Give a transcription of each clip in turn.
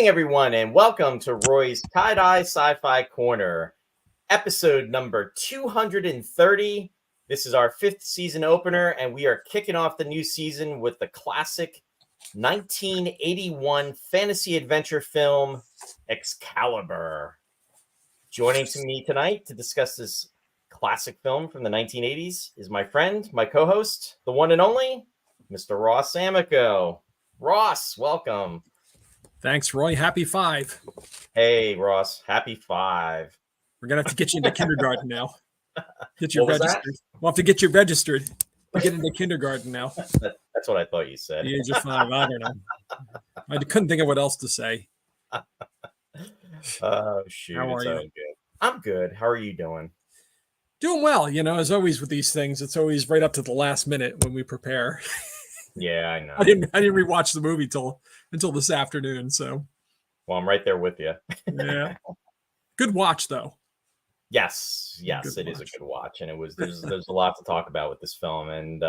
evening, everyone, and welcome to Roy's Tie-Dye Sci-Fi Corner, episode number 230. This is our 5th season opener, and we are kicking off the new season with the classic 1981 fantasy adventure film, Excalibur. Joining me tonight to discuss this classic film from the 1980s is my friend, my co-host, the one and only, Mr. Ross Amico. Ross, welcome. Thanks, Roy. Happy 5. Hey, Ross. Happy 5. We're going to have to get you into kindergarten now. Get you What was registered. that? We'll have to get you registered to get into kindergarten now. That's what I thought you said. The age of 5. I don't know. I couldn't think of what else to say. Oh, shoot. How are you? Good. I'm good. How are you doing? Doing well. You know, as always with these things, it's always right up to the last minute when we prepare. Yeah, I know. I didn't rewatch the movie until this afternoon. So, well, I'm right there with you. Yeah, good watch though. Yes, it is a good watch, and there's a lot to talk about with this film, and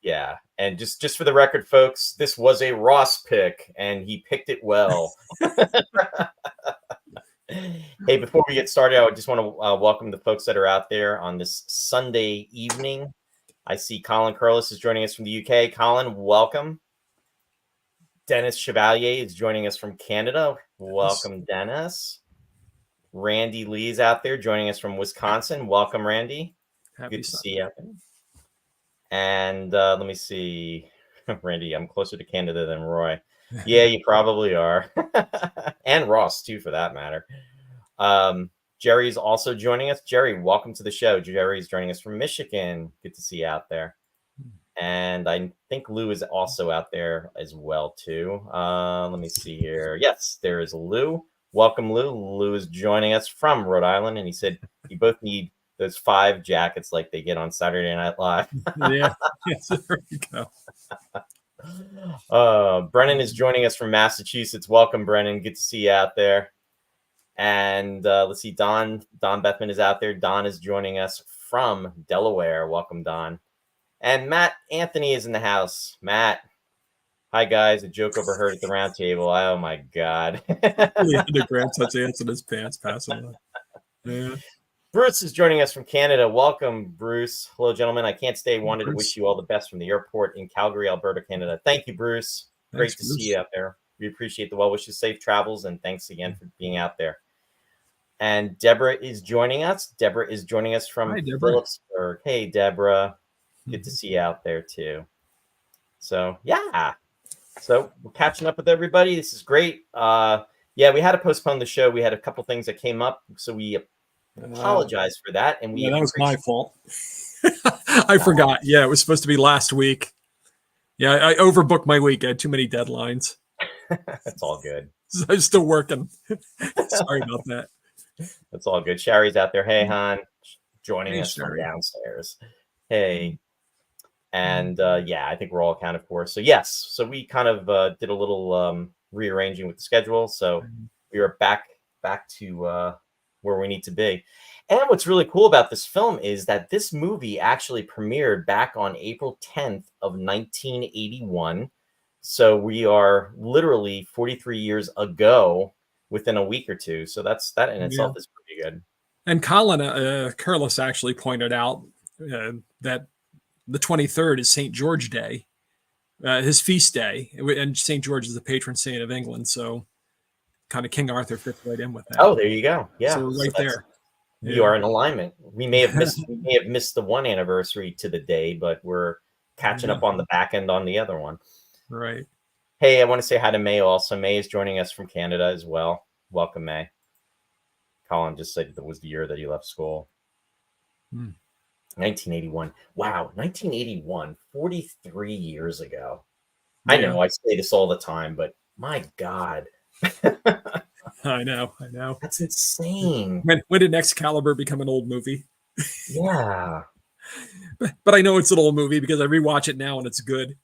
yeah, and just for the record, folks, this was a Ross pick, and he picked it well. Hey, before we get started, I just want to welcome the folks that are out there on this Sunday evening. I see Colin Curlis is joining us from the UK. Colin, welcome. Dennis Chevalier is joining us from Canada. Welcome, Dennis. Randy Lee is out there joining us from Wisconsin. Welcome, Randy. Good to see you. And let me see. Randy, I'm closer to Canada than Roy. Yeah, you probably are. And Ross, too, for that matter. Jerry's also joining us. Jerry, welcome to the show. Jerry's joining us from Michigan. Good to see you out there. And I think Lou is also out there as well, too. Let me see here. Yes, there is Lou. Welcome, Lou. Lou is joining us from Rhode Island, and he said you both need those 5 jackets like they get on Saturday Night Live. Yeah, yes, there we go. Brennan is joining us from Massachusetts. Welcome, Brennan. Good to see you out there. And let's see, Don Bethman is out there. Don is joining us from Delaware. Welcome, Don. And Matt Anthony is in the house. Matt, hi, guys. A joke overheard at the round table. Oh, my God. The grand such ants in his pants passing on. Yeah. Bruce is joining us from Canada. Welcome, Bruce. Hello, gentlemen. I can't stay. Wanted to wish you all the best from the airport in Calgary, Alberta, Canada. Thank you, Bruce. Great to see you out there. We appreciate the well wishes, safe travels, and thanks again for being out there. And Deborah is joining us. Deborah is joining us from Phillipsburg. Hey, Deborah. Good to see you out there, too. So, yeah. So, we're catching up with everybody. This is great. Yeah, we had to postpone the show. We had a couple things that came up, so we apologize for that. And that was my fault. I forgot. Yeah, it was supposed to be last week. Yeah, I overbooked my week. I had too many deadlines. That's all good. So I'm still working. Sorry about that. That's all good. Cherie's out there. Hey, hon. Joining us from downstairs. Hey. And yeah, I think we're all accounted for. So yes, so we kind of did a little rearranging with the schedule. So we are back to where we need to be. And what's really cool about this film is that this movie actually premiered back on April 10th of 1981. So we are literally 43 years ago within a week or two. So that in itself is pretty good. And Colin Curlis actually pointed out that the 23rd is St. George Day, his feast day. And St. George is the patron saint of England. So kind of King Arthur fits right in with that. Oh, there you go. Yeah. So right there. You are in alignment. We may have missed the one anniversary to the day, but we're catching up on the back end on the other one. Right. Hey, I want to say hi to May also. May is joining us from Canada as well. Welcome, May. Colin just said that was the year that he left school. 1981. Wow, 1981, 43 years ago. Yeah. I know I say this all the time, but my God. I know. That's insane. When did Excalibur become an old movie? Yeah. But I know it's an old movie because I rewatch it now and it's good.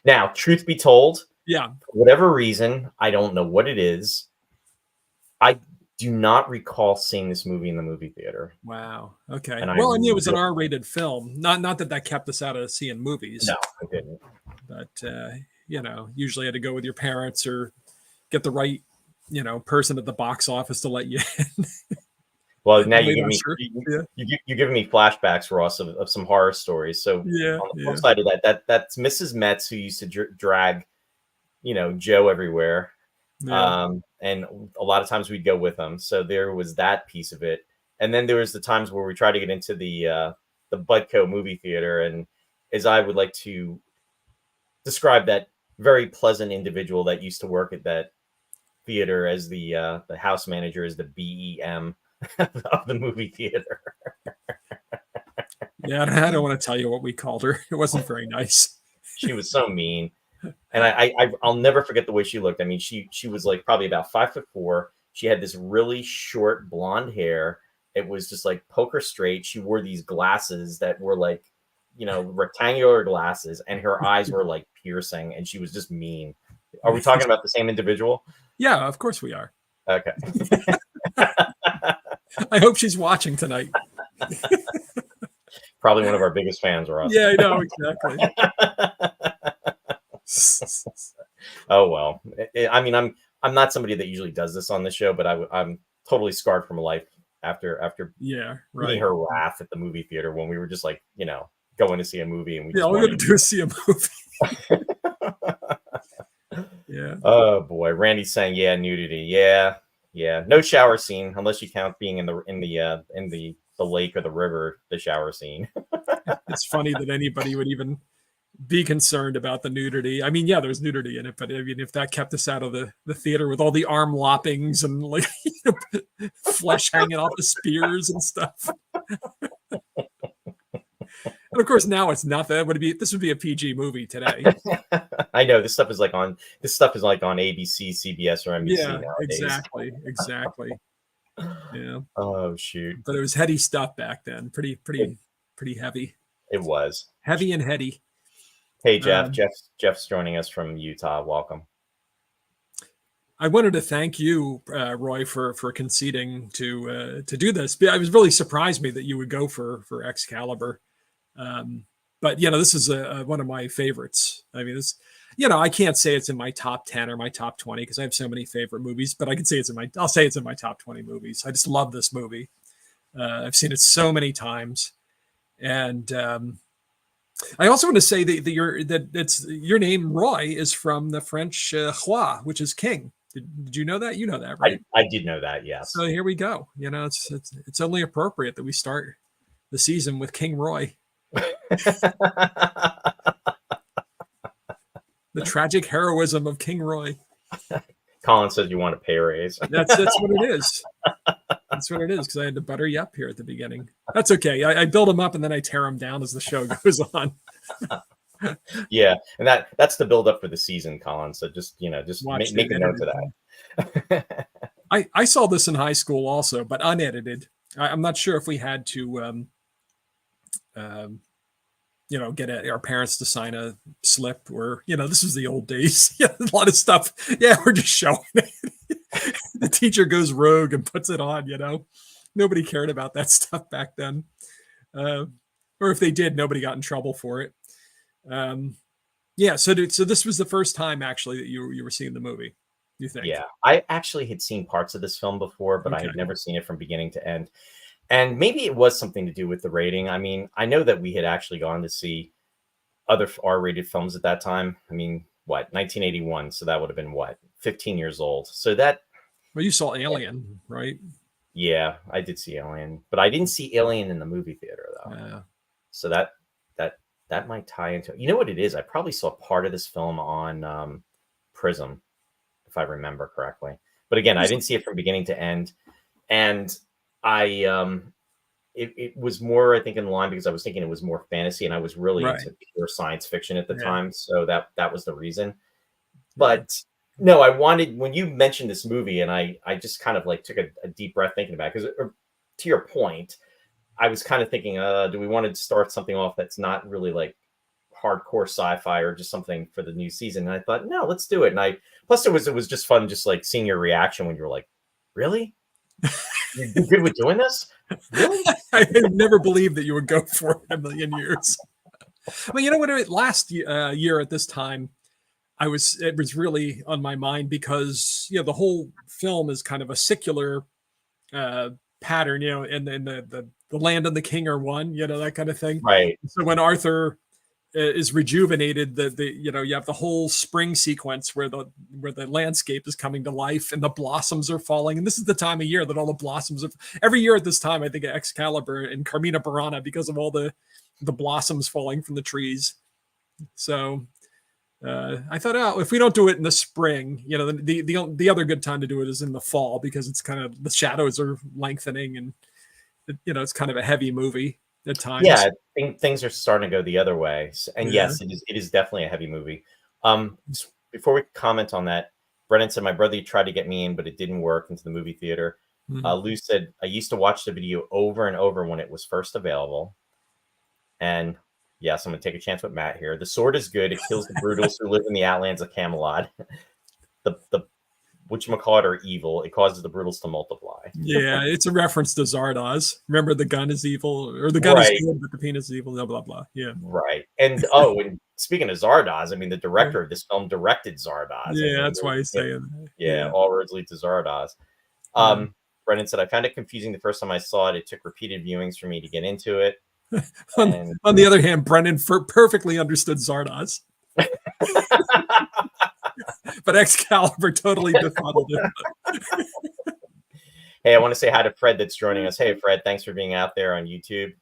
Now, truth be told, for whatever reason, I don't know what it is. I do not recall seeing this movie in the movie theater. Wow. Okay. And I knew it was an R-rated film. Not that kept us out of seeing movies. No, it didn't. But usually had to go with your parents or get the right, person at the box office to let you in. Well, now Really you give not me sure. Yeah. you're giving me flashbacks, Ross, of some horror stories. So Yeah. on the Yeah. flip side of that's Mrs. Metz, who used to drag, Joe everywhere. Yeah. And a lot of times we'd go with them. So there was that piece of it. And then there was the times where we tried to get into the Budco movie theater. And as I would like to describe that very pleasant individual that used to work at that theater as the house manager, is the BEM of the movie theater. Yeah. I don't want to tell you what we called her. It wasn't very nice. She was so mean. And I'll never forget the way she looked. I mean, she was like probably about 5'4". She had this really short blonde hair. It was just like poker straight. She wore these glasses that were like, rectangular glasses, and her eyes were like piercing, and she was just mean. Are we talking about the same individual? Yeah, of course we are. Okay. I hope she's watching tonight. Probably one of our biggest fans, Ross. Yeah, I know, exactly. Oh well. I mean, I'm not somebody that usually does this on the show, but I'm totally scarred from life after yeah, meeting her wrath at the movie theater when we were just like, going to see a movie, and all we're gonna do is see a movie. Yeah. Oh boy, Randy's saying, yeah, nudity. Yeah. No shower scene unless you count being in the lake or the river, the shower scene. It's funny that anybody would even be concerned about the nudity. I mean, yeah, there's nudity in it, but I mean, if that kept us out of the theater with all the arm loppings and like flesh hanging off the spears and stuff. And of course, now it's not that. This would be a PG movie today. I know this stuff is like on ABC, CBS, or NBC nowadays. Exactly. Yeah. Oh shoot! But it was heady stuff back then. Pretty heavy. It was heavy and heady. Hey Jeff. Jeff's joining us from Utah. Welcome. I wanted to thank you, Roy, for conceding to do this. I was really surprised me that you would go for Excalibur. But this is one of my favorites. I mean, I can't say it's in my top 10 or my top 20 because I have so many favorite movies, but I can say I'll say it's in my top 20 movies. I just love this movie. I've seen it so many times. And I also want to say that your name, Roy, is from the French roi, which is king. Did you know that? You know that, right? I did know that, yes. So here we go. It's only appropriate that we start the season with King Roy. The tragic heroism of King Roy. Colin says you want a pay raise. That's what it is. That's what it is, because I had to butter you up here at the beginning. That's okay. I build them up and then I tear them down as the show goes on. Yeah, and that's the build up for the season, Colin. So just make a note of that. I saw this in high school also, but unedited. I'm not sure if we had to get our parents to sign a slip, or this was the old days. Yeah, a lot of stuff. Yeah, we're just showing it. The teacher goes rogue and puts it on. Nobody cared about that stuff back then, or if they did, nobody got in trouble for it. So this was the first time actually that you were seeing the movie, you think? Yeah, I actually had seen parts of this film before, but I had never seen it from beginning to end. And maybe it was something to do with the rating. I mean, I know that we had actually gone to see other R-rated films at that time. I mean, 1981. So that would have been 15 years old. So that. Well, you saw Alien, right? Yeah, I did see Alien, but I didn't see Alien in the movie theater though. Yeah. So that might tie into. You know what it is? I probably saw part of this film on Prism, if I remember correctly. But again, I didn't see it from beginning to end, and it was more, I think, in line because I was thinking it was more fantasy, and I was really into pure science fiction at the time, so that was the reason. But no, I wanted, when you mentioned this movie, and I just kind of like took a deep breath thinking about it, because to your point, I was kind of thinking, do we want to start something off that's not really like hardcore sci-fi or just something for the new season? And I thought, no, let's do it. And plus it was just fun, just like seeing your reaction when you were like, really? You're good with doing this? Really? I never believed that you would go for it in a million years. Well, you know what? Last year at this time, it was really on my mind because, the whole film is kind of a secular pattern, and the land and the king are one, that kind of thing. Right. So when Arthur is rejuvenated, you have the whole spring sequence where the landscape is coming to life and the blossoms are falling, and this is the time of year that all the blossoms are. Every year at this time, I think of Excalibur and Carmina Burana because of all the blossoms falling from the trees. So I thought, if we don't do it in the spring, the other good time to do it is in the fall because it's kind of the shadows are lengthening and it's kind of a heavy movie at times. Yeah, I think things are starting to go the other way. And yes, it is definitely a heavy movie. Before we comment on that, Brennan said my brother tried to get me in, but it didn't work into the movie theater. Lou said I used to watch the video over and over when it was first available. And yes, I'm going to take a chance with Matt here. The sword is good. It kills the brutals who live in the outlands of Camelot. The whatchamacallit are evil. It causes the brutals to multiply. Yeah, it's a reference to Zardoz. Remember, the gun is evil, or the gun is good, but the penis is evil, blah, blah, blah. Yeah. Right. And, and speaking of Zardoz, I mean, the director of this film directed Zardoz. Yeah, that's why he's saying that. Yeah, all roads lead to Zardoz. Brennan said, I found it confusing the first time I saw it. It took repeated viewings for me to get into it. On the other hand, Brennan perfectly understood Zardoz. But Excalibur totally befuddled him. Hey, I want to say hi to Fred that's joining us. Hey, Fred, thanks for being out there on YouTube,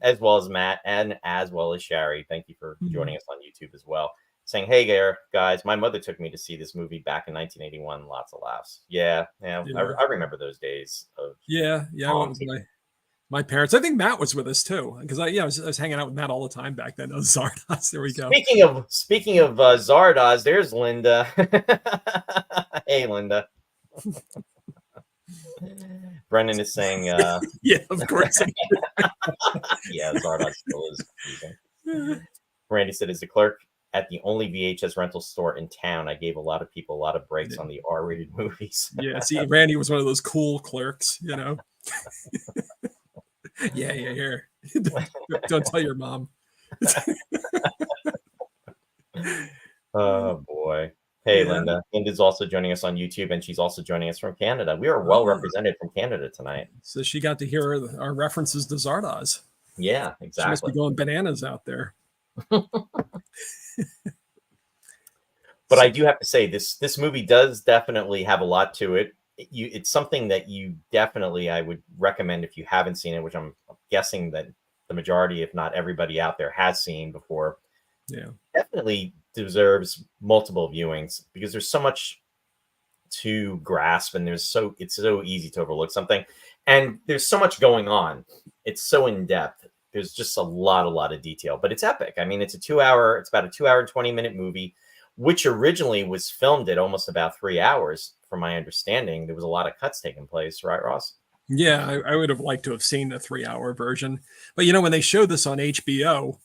as well as Matt and as well as Cherie. Thank you for joining us on YouTube as well. Saying, hey, there, guys, my mother took me to see this movie back in 1981. Lots of laughs. Yeah. I remember those days. I went with my parents. I think Matt was with us too, because I was hanging out with Matt all the time back then. Zardoz. There we go. Speaking of Zardoz, there's Linda. Hey, Linda. Brendan is saying, yeah, of course. Yeah, Zardoz still is. Randy said, as the clerk at the only VHS rental store in town, I gave a lot of people a lot of breaks on the R-rated movies. Yeah, see, Randy was one of those cool clerks, Yeah, here. Don't tell your mom. Oh boy. Hey, yeah. Linda. Linda's also joining us on YouTube, and she's also joining us from Canada. We are well represented from Canada tonight. So she got to hear our references to Zardoz. Yeah, exactly. She must be going bananas out there. But I do have to say, this movie does definitely have a lot to it. It's something that you definitely, I would recommend if you haven't seen it, which I'm guessing that the majority, if not everybody out there, has seen before. Yeah, definitely deserves multiple viewings because there's so much to grasp, and it's so easy to overlook something, and there's so much going on. It's so in depth. There's just a lot of detail, but it's epic. I mean, it's about a 2 hour and 20-minute movie, which originally was filmed at almost about 3 hours. From my understanding, there was a lot of cuts taking place, right, Ross? Yeah, I would have liked to have seen the 3 hour version. But when they showed this on HBO,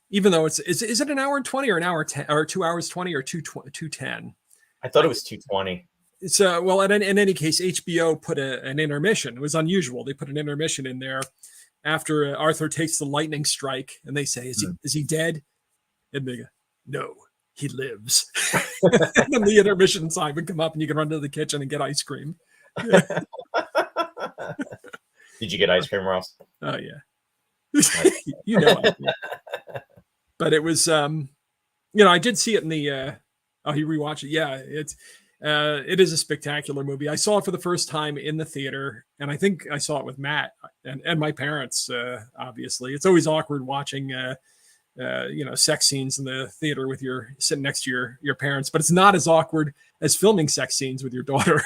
even though is it an hour and 20 or an hour 10 or 2 hours 20 or 2:10? I thought it was 2:20. It's well, in any case, HBO put an intermission. It was unusual. They put an intermission in there after Arthur takes the lightning strike, and they say, "Is he dead?" And they go, "No, he lives." And then the intermission sign would come up, and you can run to the kitchen and get ice cream. Did you get ice cream, Ross? Oh yeah, But it was, I did see it in the. You rewatched it? Yeah, it is a spectacular movie. I saw it for the first time in the theater, and I think I saw it with Matt and my parents. Obviously, it's always awkward watching. Sex scenes in the theater with sitting next to your parents, but it's not as awkward as filming sex scenes with your daughter.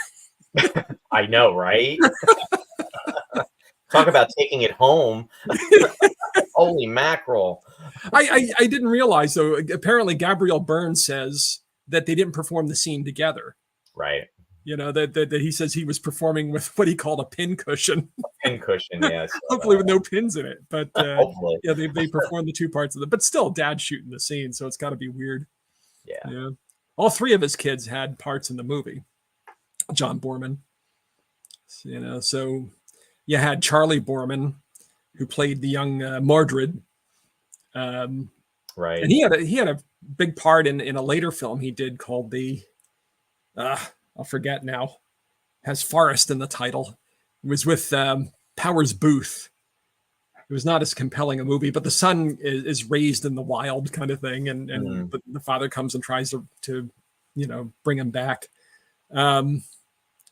I know, right? Talk about taking it home. Holy mackerel. I didn't realize, though, apparently Gabriel Byrne says that they didn't perform the scene together. Right. That he says he was performing with what he called a pin cushion. A pin cushion, yes. Hopefully with no pins in it. But hopefully. Yeah, they performed the two parts of it. But still, Dad's shooting the scene, so it's got to be weird. Yeah. All three of his kids had parts in the movie. John Boorman. So you had Charlie Boorman, who played the young Mordred. Right. And he had a big part in a later film he did called I'll forget now, has Forrest in the title. It was with Powers Booth. It was not as compelling a movie, but the son is raised in the wild kind of thing, and the father comes and tries to bring him back. And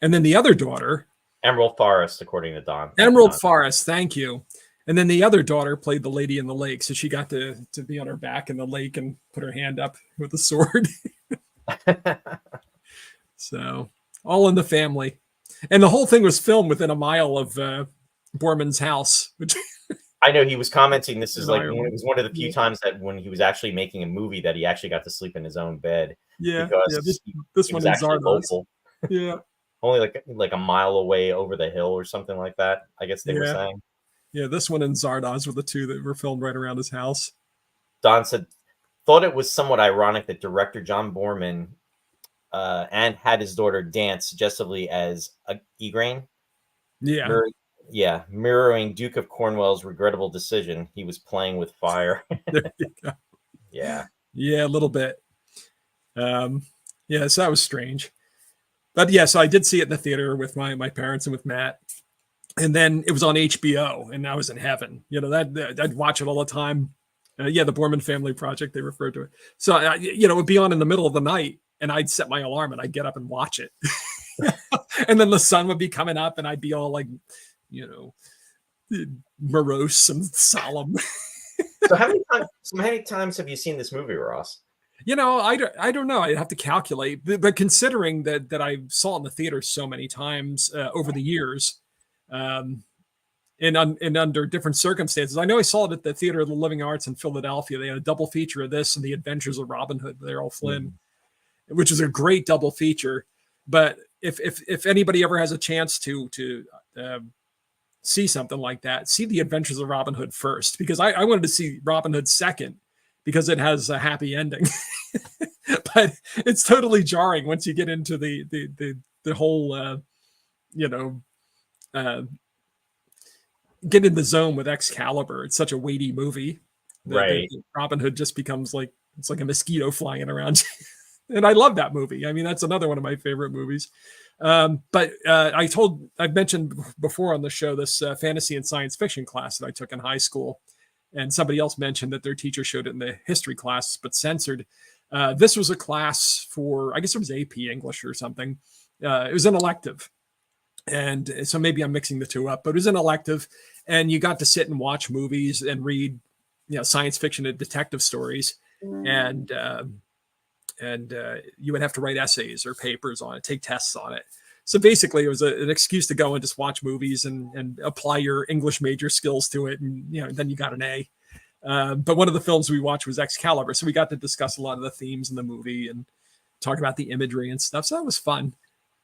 then the other daughter, Emerald Forest, according to Don. Emerald Forest, thank you. And then the other daughter played the lady in the lake, so she got to be on her back in the lake and put her hand up with a sword. So all in the family, and the whole thing was filmed within a mile of Borman's house, which. I know he was commenting. This is like it was one of the few times that when he was actually making a movie that he actually got to sleep in his own bed. Yeah, because this one is local. Yeah, only like a mile away over the hill or something like that. I guess they were saying. Yeah, this one and Zardoz were the two that were filmed right around his house. Don said, thought it was somewhat ironic that director John Borman and had his daughter dance suggestively as Igraine. Yeah. Mirroring Duke of Cornwall's regrettable decision. He was playing with fire. There you go. Yeah, a little bit. So that was strange. But so I did see it in the theater with my parents and with Matt. And then it was on HBO, and I was in heaven. That I'd watch it all the time. The Borman Family Project, they referred to it. So, it would be on in the middle of the night, and I'd set my alarm, and I'd get up and watch it. And then the sun would be coming up, and I'd be all like, morose and solemn. So how many times have you seen this movie, Ross? I don't know. I'd have to calculate, but considering that I saw it in the theater so many times over the years, in under different circumstances. I know I saw it at the Theater of the Living Arts in Philadelphia. They had a double feature of this and The Adventures of Robin Hood with Errol Flynn, which is a great double feature. But if anybody ever has a chance to see something like that, see The Adventures of Robin Hood first, because I wanted to see Robin Hood second because it has a happy ending. But it's totally jarring once you get into the whole get in the zone with Excalibur. It's such a weighty movie. Right. Robin Hood just becomes like a mosquito flying around. And I love that movie. I mean, that's another one of my favorite movies. But I've mentioned before on the show this fantasy and science fiction class that I took in high school. And somebody else mentioned that their teacher showed it in the history class, but censored. This was a class for, I guess it was AP English or something. It was an elective. And so maybe I'm mixing the two up, but it was an elective, and you got to sit and watch movies and read, science fiction and detective stories. And you would have to write essays or papers on it, take tests on it. So basically it was an excuse to go and just watch movies and apply your English major skills to it. And, then you got an A. But one of the films we watched was Excalibur. So we got to discuss a lot of the themes in the movie and talk about the imagery and stuff. So that was fun.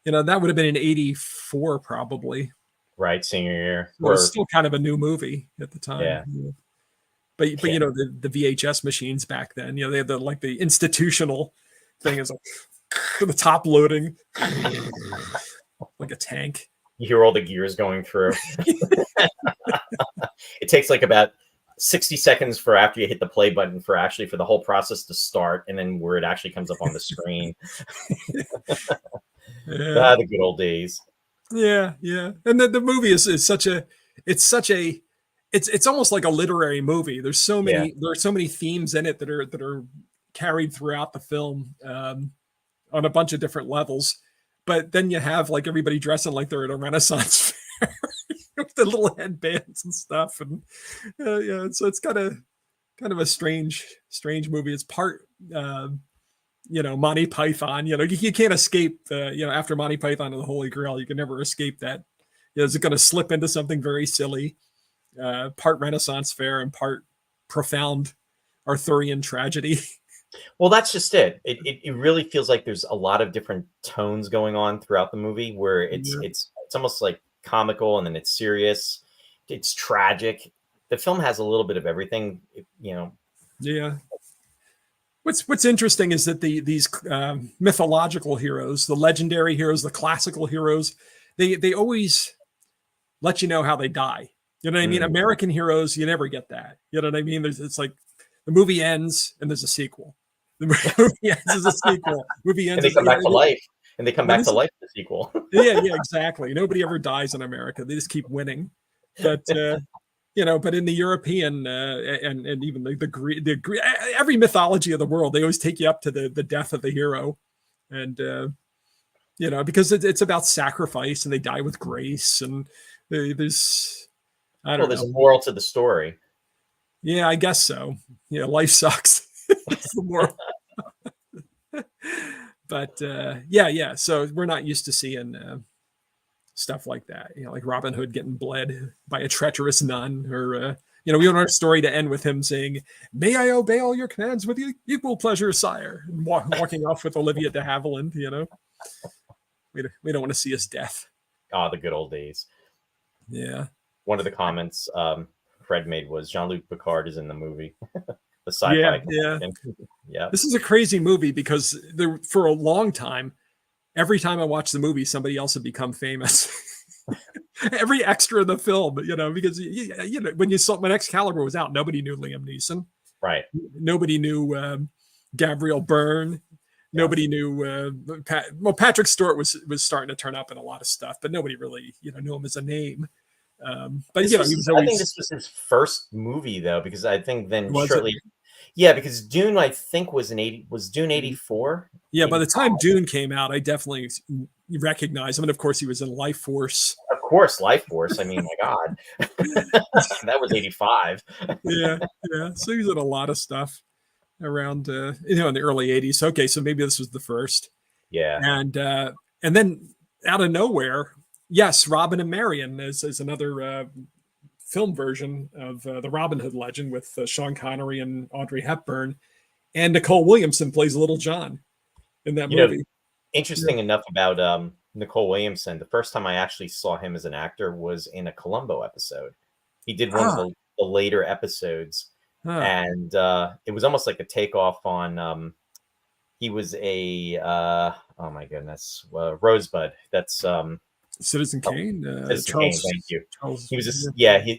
That would have been in 84 probably. Right, senior year. It was still kind of a new movie at the time. Yeah. But the VHS machines back then, they had the institutional thing is like the top loading like a tank. You hear all the gears going through. It takes like about 60 seconds for after you hit the play button for the whole process to start, and then where it actually comes up on the screen. Yeah. The good old days. Yeah. And the movie is it's almost like a literary movie. There are so many themes in it that are carried throughout the film on a bunch of different levels. But then you have like everybody dressing like they're at a Renaissance fair with the little headbands and stuff. And so it's kind of a strange movie. It's part Monty Python. You can't escape after Monty Python and the Holy Grail. You can never escape that. Is it going to slip into something very silly? Part Renaissance fair and part profound Arthurian tragedy. Well, that's just it. It really feels like there's a lot of different tones going on throughout the movie, where it's almost like comical, and then it's serious, it's tragic. The film has a little bit of everything, Yeah. What's interesting is that these mythological heroes, the legendary heroes, the classical heroes, they always let you know how they die. You know what I mean? American heroes, you never get that. You know what I mean? It's like the movie ends and there's a sequel. The movie ends as a sequel. Movie ends And they as come back to life. And they come back to life in the sequel. Yeah, exactly. Nobody ever dies in America. They just keep winning. But but in the European and even the Greek, every mythology of the world, they always take you up to the death of the hero, and because it's about sacrifice, and they die with grace, and there's I don't know. There's a moral to the story. Yeah, I guess so. Yeah, life sucks. That's the moral. But yeah. So we're not used to seeing stuff like that, like Robin Hood getting bled by a treacherous nun, or we want our story to end with him saying, "May I obey all your commands with equal pleasure, sire," and walking off with Olivia de Havilland. We don't want to see his death. Ah, the good old days. Yeah. One of the comments Fred made was Jean-Luc Picard is in the movie. The Sci-Fi. Yeah. This is a crazy movie because for a long time, every time I watched the movie, somebody else had become famous. Every extra in the film, because when Excalibur was out, nobody knew Liam Neeson. Right. Nobody knew Gabriel Byrne. Nobody knew. Patrick Stewart was starting to turn up in a lot of stuff, but nobody really knew him as a name. But he was always. I think this was his first movie though, because I think then shortly. Yeah, because Dune, I think, was Dune 84? Yeah, by the time Dune came out, I definitely recognized him. And of course, he was in Life Force. Of course, Life Force. I mean, my God. That was 85. Yeah. So he was in a lot of stuff around, in the early 80s. Okay, so maybe this was the first. Yeah. And then out of nowhere, yes, Robin and Marion is another film version of the Robin Hood legend with Sean Connery and Audrey Hepburn, and Nicole Williamson plays Little John in that movie. Interesting enough about Nicole Williamson, the first time I actually saw him as an actor was in a Columbo episode. He did one of the later episodes, and it was almost like a takeoff on. He was a oh my goodness, Rosebud. That's Citizen Kane. Citizen Kane, thank you. He was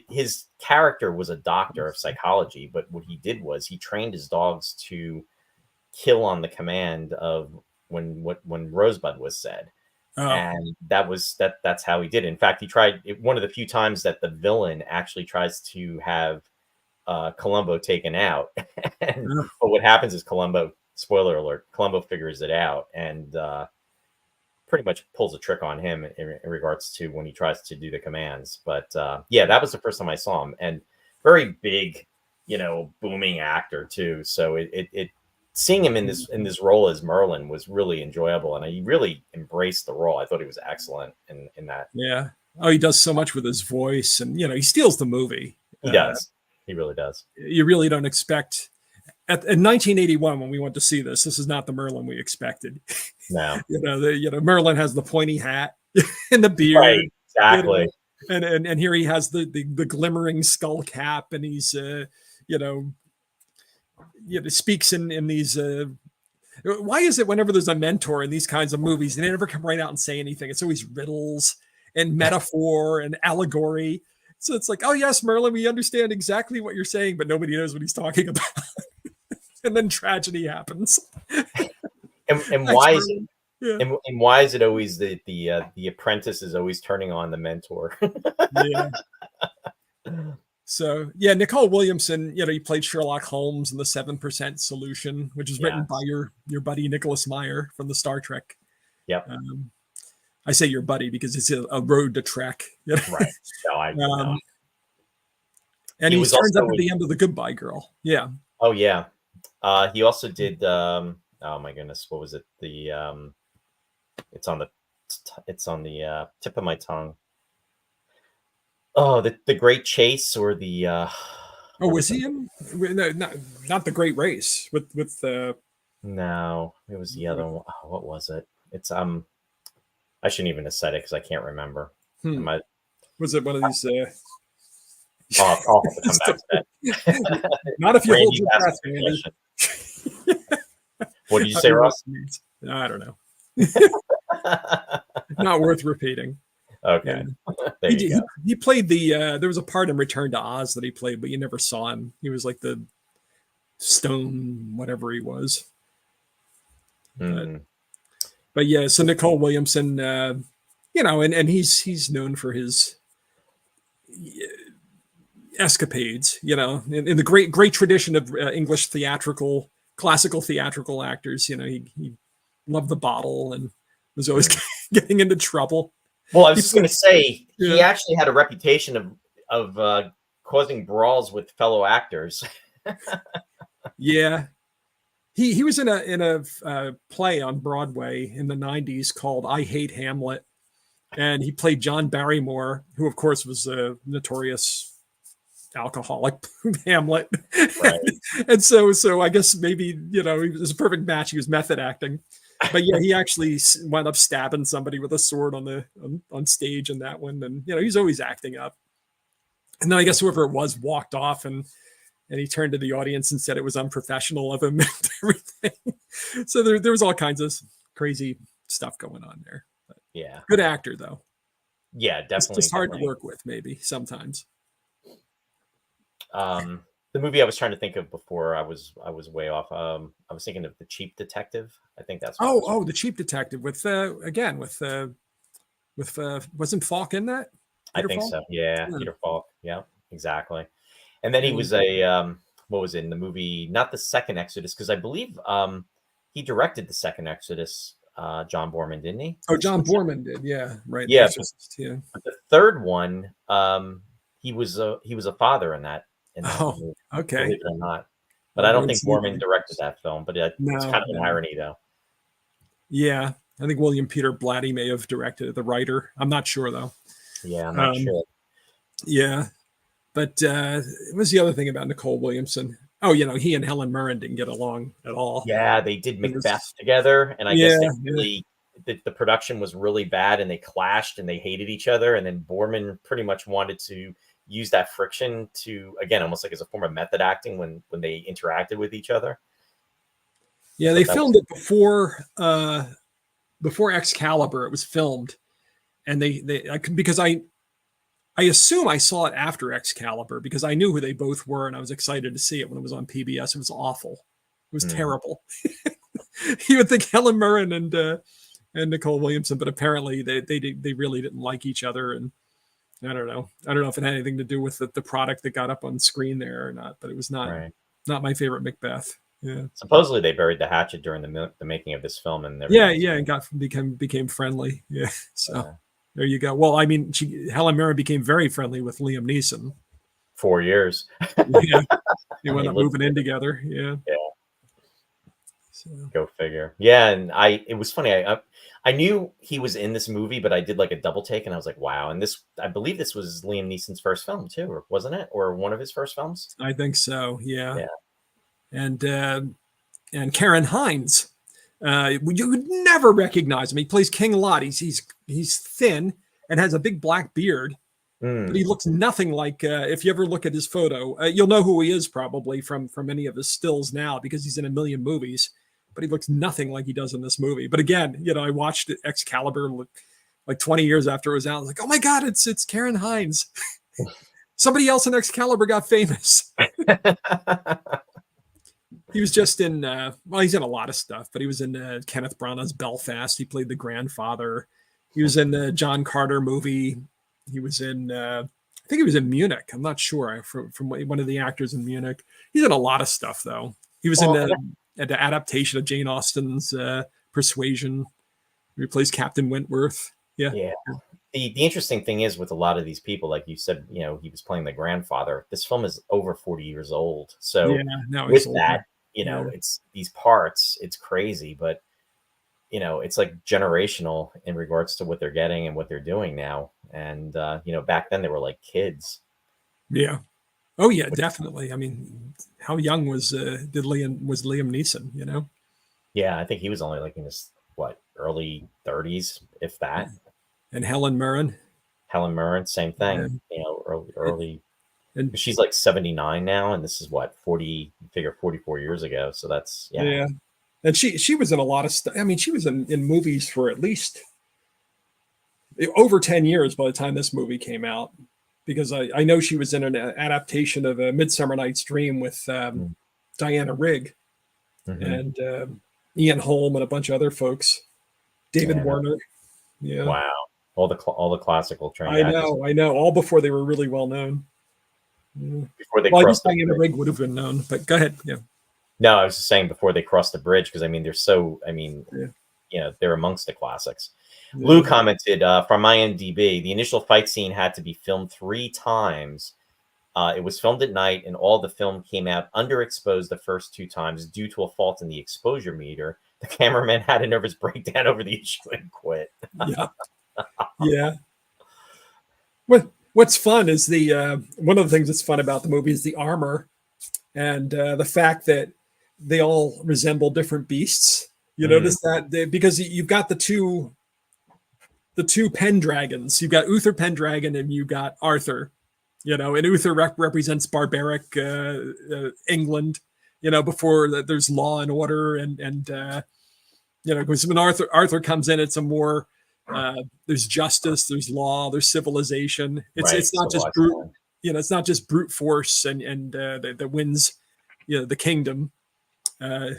his character was a doctor of psychology, but what he did was he trained his dogs to kill on the command of when Rosebud was said. And that's how he did it. In fact, he tried one of the few times that the villain actually tries to have Columbo taken out. But what happens is Columbo, spoiler alert, Columbo figures it out and pretty much pulls a trick on him in regards to when he tries to do the commands. But that was the first time I saw him, and very big, booming actor too. So it seeing him in this role as Merlin was really enjoyable, and he really embraced the role. I thought he was excellent in that. Yeah. Oh, he does so much with his voice, and he steals the movie. He does. He really does. You really don't expect. In 1981, when we went to see this is not the Merlin we expected. No. Merlin has the pointy hat and the beard. Right, exactly. And here he has the glimmering skull cap, and he's speaks in these. Why is it whenever there's a mentor in these kinds of movies, they never come right out and say anything? It's always riddles and metaphor and allegory. So it's like, oh yes, Merlin, we understand exactly what you're saying, but nobody knows what he's talking about. And then tragedy happens. And why is it? Yeah. And why is it always the apprentice is always turning on the mentor? Yeah. So Nicole Williamson, he played Sherlock Holmes in the 7% Solution, which is written by your buddy Nicholas Meyer from the Star Trek. Yep. I say your buddy because it's a road to Trek. Right. No, I know. And he turns up at the end of The Goodbye Girl. Yeah. Oh yeah. He also did. Oh my goodness, what was it? It's on the tip of my tongue. Oh, the Great Chase, or the. Was he in? No, not the Great Race with. No, it was the other one. Oh, what was it? It's I shouldn't even have said it because I can't remember. Was it one of these? I'll have to come back to that. Not if you hold your breath, Andy. What did you say, Ross? I don't know. Not worth repeating. Okay. He played there was a part in Return to Oz that he played, but you never saw him. He was like the stone, whatever he was. Mm. But yeah, so Nicole Williamson, and he's known for his escapades, in the great tradition of English classical theatrical actors. He loved the bottle and was always getting into trouble. Well, I was just going to say, he Yeah. actually had a reputation of causing brawls with fellow actors. Yeah. He was in a play on Broadway in the 90s called I Hate Hamlet. And he played John Barrymore, who, of course, was a notorious alcoholic Hamlet. Right. And so I guess maybe, it was a perfect match. He was method acting. But yeah, he actually wound up stabbing somebody with a sword on stage in that one. And, he's always acting up. And then I guess whoever it was walked off and he turned to the audience and said it was unprofessional of him and everything. So there was all kinds of crazy stuff going on there. But yeah. Good actor, though. Yeah, definitely. It's just hard to work with, maybe, sometimes. The movie I was trying to think of before I was way off. I was thinking of The Cheap Detective. I think that's The Cheap Detective with wasn't Falk in that? Peter Falk? So. Yeah, Peter Falk. Yeah, exactly. And then he was what was it in the movie? Not the second Exodus, because I believe he directed the second Exodus. John Boorman, didn't he? Oh, John Boorman did. Yeah, right. Yeah, but the third one, he was a father in that. Movie, okay. Believe it or not, but I don't think Boorman directed that film. But it's kind of an irony, though. Yeah, I think William Peter Blatty may have directed it, the writer. I'm not sure though. Yeah, I'm not sure. Yeah, but it was the other thing about Nicole Williamson. Oh, he and Helen Mirren didn't get along at all. Yeah, they did Macbeth together, and I guess the production was really bad, and they clashed, and they hated each other. And then Boorman pretty much wanted to use that friction to, again, almost like as a form of method acting when they interacted with each other. Yeah, they filmed it before Excalibur. It was filmed, and because I assume I saw it after Excalibur because I knew who they both were, and I was excited to see it when it was on PBS. It was awful. It was terrible. You would think Helen Mirren and Nicole Williamson, but apparently they really didn't like each other, and I don't know if it had anything to do with the product that got up on screen there or not, but it was not my favorite Macbeth. Yeah. Supposedly they buried the hatchet during the making of this film, and and became friendly. Yeah. So there you go. Well, I mean, Helen Mirren became very friendly with Liam Neeson. 4 years. Yeah. They went up moving in together. Yeah. Yeah. So. Go figure. Yeah, and it was funny. I knew he was in this movie, but I did like a double take, and I was like, wow. And I believe this was Liam Neeson's first film too, or wasn't it? Or one of his first films? I think so. Yeah. Yeah. And Karen Hines, you would never recognize him. He plays King Lot. He's thin and has a big black beard, but he looks nothing like. If you ever look at his photo, you'll know who he is probably from any of his stills now because he's in a million movies. But he looks nothing like he does in this movie. But again, I watched Excalibur like 20 years after it was out. I was like, oh my God, it's Karen Hines. Somebody else in Excalibur got famous. He was just in, he's in a lot of stuff, but he was in Kenneth Branagh's Belfast. He played the grandfather. He was in the John Carter movie. He was in, I think he was in Munich. I'm not sure, from one of the actors in Munich. He's in a lot of stuff, though. He was in the adaptation of Jane Austen's Persuasion. He plays Captain Wentworth. Yeah. Yeah. The interesting thing is with a lot of these people, like you said, he was playing the grandfather. This film is over 40 years old. So with that, it's these parts, it's crazy, but it's like generational in regards to what they're getting and what they're doing now. And back then they were like kids. Yeah. Oh yeah, definitely. I mean, how young was Liam Neeson? Yeah, I think he was only like in his early 30s, if that. And Helen Mirren, same thing. Early. And she's like 79 now, and this is 44 years ago. So that's yeah. And she was in a lot of stuff. I mean, she was in movies for at least over 10 years by the time this movie came out. Because I know she was in an adaptation of A Midsummer Night's Dream with Diana Rigg. Mm-hmm. And Ian Holm and a bunch of other folks. David Yeah. Warner. Yeah. Wow. All the classical train. I know. All before they were really well known. Yeah. Before they Well, I guess crossed the Diana bridge. Rigg would have been known, but go ahead. Yeah. No, I was just saying before they crossed the bridge, because I mean Yeah. they're amongst the classics. Yeah. Lou commented from IMDb, the initial fight scene had to be filmed 3 times. It was filmed at night, and all the film came out underexposed the first 2 times due to a fault in the exposure meter. The cameraman had a nervous breakdown over the issue and quit. Yeah. Yeah. What's fun is the one of the things that's fun about the movie is the armor and the fact that they all resemble different beasts. You notice that because you've got the two Pendragons. You've got Uther Pendragon and you got Arthur. And Uther represents barbaric England. Before there's law and order and because when Arthur comes in, it's a more there's justice, there's law, there's civilization. It's not just brute. It's not just brute force and that wins the kingdom. And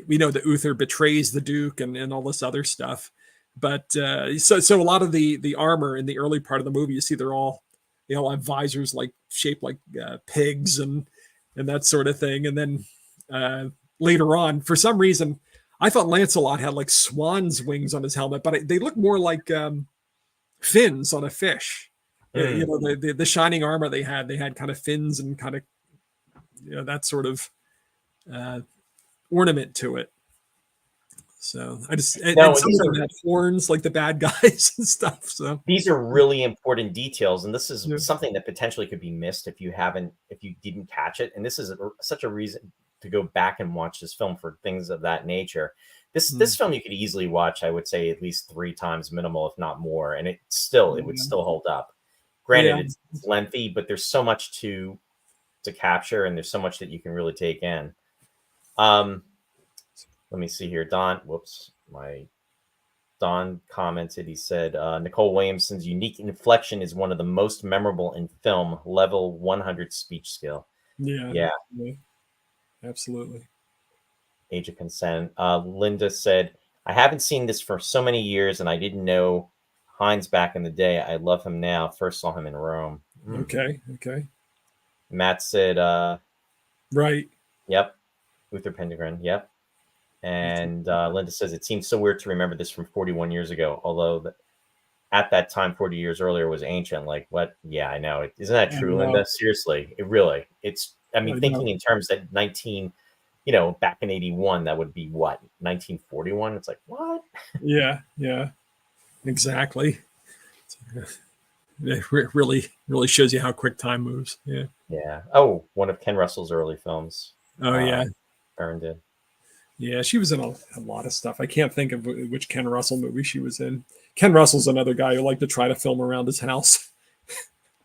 we know that Uther betrays the Duke and all this other stuff. But so a lot of the armor in the early part of the movie, you see they all have visors shaped like pigs and that sort of thing. And then later on, for some reason, I thought Lancelot had like swan's wings on his helmet, but they look more like fins on a fish. The shining armor they had kind of fins and kind of that sort of ornament to it. So I just and some of them had horns like the bad guys and stuff. So these are really important details, and this is something that potentially could be missed if you didn't catch it. And this is such a reason to go back and watch this film for things of that nature. This film you could easily watch, I would say, at least 3 times minimal, if not more, and it would still hold up. Granted, it's lengthy, but there's so much to capture, and there's so much that you can really take in. Let me see here. Don commented. He said, Nicole Williamson's unique inflection is one of the most memorable in film. Level 100 speech skill. Yeah. Absolutely. Age of consent. Linda said, I haven't seen this for so many years, and I didn't know Hines back in the day. I love him now. First saw him in Rome. Okay. Matt said, right. Yep. Uther Pendragon. Yep. And Linda says, it seems so weird to remember this from 41 years ago, although at that time, 40 years earlier was ancient. Like, what? Yeah, I know. Isn't that true, Linda? Seriously, thinking in terms that back in 81, that would be what? 1941? It's like, what? Yeah, exactly. It really shows you how quick time moves. Yeah. Yeah. Oh, one of Ken Russell's early films. Oh, yeah. Byrne did. Yeah, she was in a lot of stuff. I can't think of which Ken Russell movie she was in. Ken Russell's another guy who liked to try to film around his house.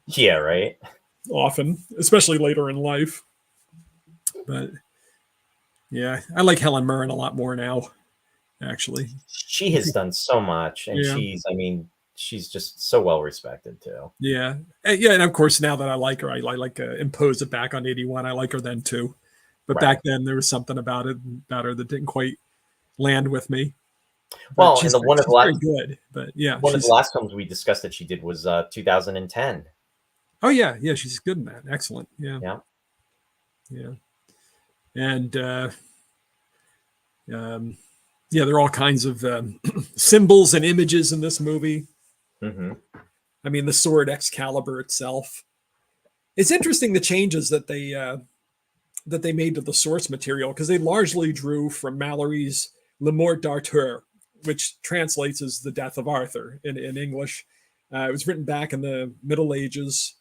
Yeah, right. Often, especially later in life. But yeah, I like Helen Mirren a lot more now, actually. She has done so much, and she's just so well respected too. Yeah, and of course, now that I like her, I like impose it back on 81. I like her then too. But back then, there was something about her that didn't quite land with me. Well, she's and one of the last good, but yeah, one of the last films we discussed that she did was 2010. Oh yeah, she's good in that. Excellent. Yeah. And there are all kinds of symbols and images in this movie. Mm-hmm. I mean, the sword Excalibur itself. It's interesting the changes that they made to the source material, because they largely drew from Mallory's Le Mort d'Arthur, which translates as The Death of Arthur in English. It was written back in the Middle Ages.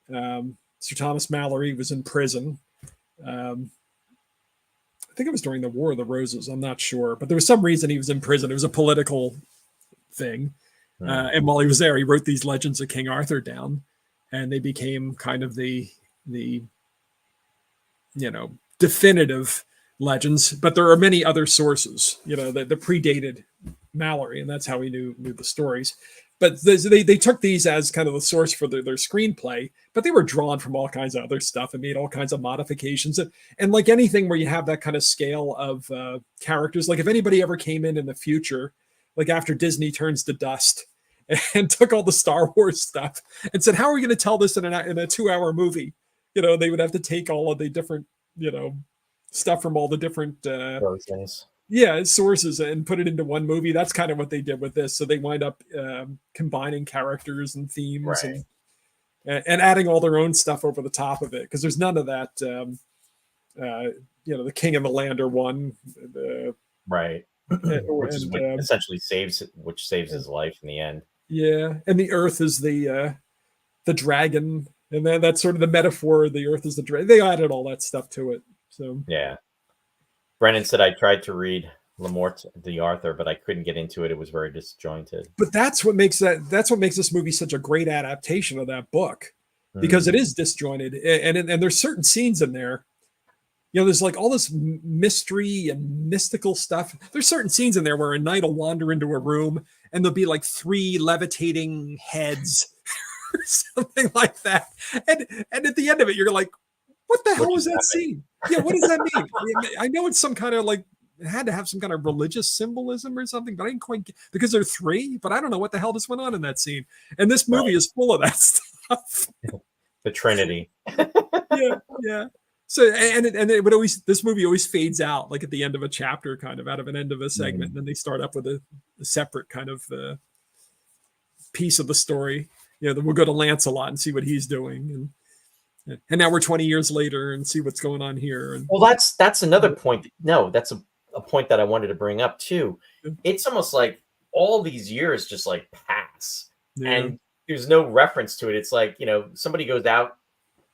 Sir Thomas Mallory was in prison. I think it was during the War of the Roses. I'm not sure, but there was some reason he was in prison. It was a political thing. And while he was there, he wrote these legends of King Arthur down, and they became kind of the definitive legends. But there are many other sources, that predated Mallory, and that's how he knew the stories. But they took these as kind of the source for their screenplay, but they were drawn from all kinds of other stuff and made all kinds of modifications. And like anything where you have that kind of scale of characters, like if anybody ever came in the future, like after Disney turns to dust and took all the Star Wars stuff and said, how are we going to tell this in a 2-hour movie? They would have to take all of the different, stuff from all the different sources and put it into one movie. That's kind of what they did with this. So they wind up combining characters and themes, right, and adding all their own stuff over the top of it, because there's none of that the king and the lander one, right, which is what essentially saves his life in the end. Yeah, and the earth is the dragon, and then that's sort of the metaphor. The earth is the dragon. They added all that stuff to it. So yeah. Brennan said, I tried to read Lamort the Arthur, but I couldn't get into it. It was very disjointed. But that's what makes this movie such a great adaptation of that book, because it is disjointed. And there's certain scenes in there, there's like all this mystery and mystical stuff. There's certain scenes in there where a knight will wander into a room and there'll be like 3 levitating heads or something like that. And at the end of it, you're like, what the hell was that scene? Yeah, what does that mean? I know it's some kind of like, it had to have some kind of religious symbolism or something, but I didn't quite get, because there are 3, but I don't know what the hell just went on in that scene. And this movie is full of that stuff. The Trinity. Yeah. So, and it would always, this movie always fades out, like at the end of a chapter, kind of out of an end of a segment. And then they start up with a separate kind of piece of the story. Then we'll go to Lancelot and see what he's doing. And now we're 20 years later and see what's going on here. And, well, that's another point. No, that's a point that I wanted to bring up too. It's almost like all these years just like pass, and there's no reference to it. It's like, somebody goes out,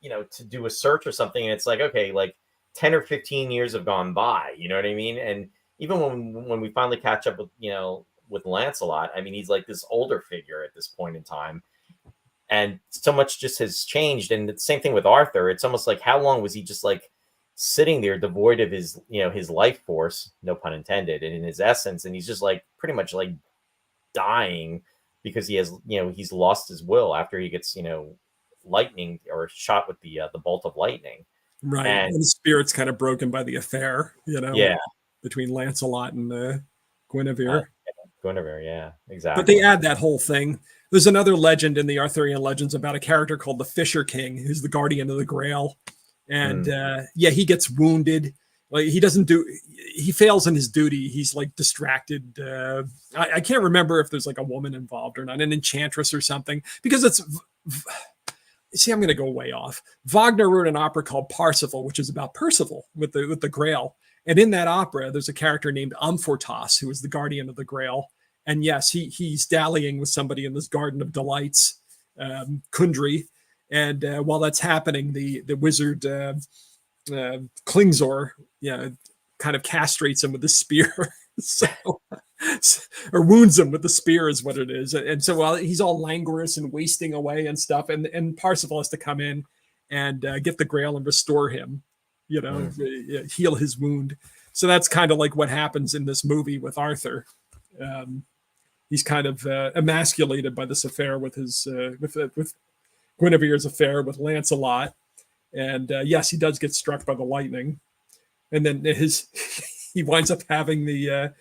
to do a search or something, and it's like, okay, like 10 or 15 years have gone by. You know what I mean? And even when we finally catch up with, with Lancelot, I mean, he's like this older figure at this point in time. And so much just has changed. And the same thing with Arthur. It's almost like, how long was he just like sitting there devoid of his, his life force, no pun intended, and in his essence. And he's just like pretty much like dying because he has, he's lost his will after he gets, lightning or shot with the bolt of lightning. Right. And the spirit's kind of broken by the affair, between Lancelot and Guinevere. Guinevere, yeah, exactly. But they add that whole thing. There's another legend in the Arthurian legends about a character called the Fisher King, who's the guardian of the Grail. And he gets wounded. Like he fails in his duty. He's like distracted. I can't remember if there's like a woman involved or not, an enchantress or something, because I'm going to go way off. Wagner wrote an opera called Parsifal, which is about Percival with the Grail. And in that opera, there's a character named Amfortas, who is the guardian of the Grail. And yes, he's dallying with somebody in this Garden of Delights, Kundry. And while that's happening, the wizard Klingzor, kind of castrates him with the spear, or wounds him with the spear is what it is. And so while he's all languorous and wasting away and stuff, and Parsifal has to come in and get the Grail and restore him, heal his wound. So that's kind of like what happens in this movie with Arthur. He's kind of emasculated by this affair with his with Guinevere's affair with Lancelot, and yes, he does get struck by the lightning, and then he winds up having the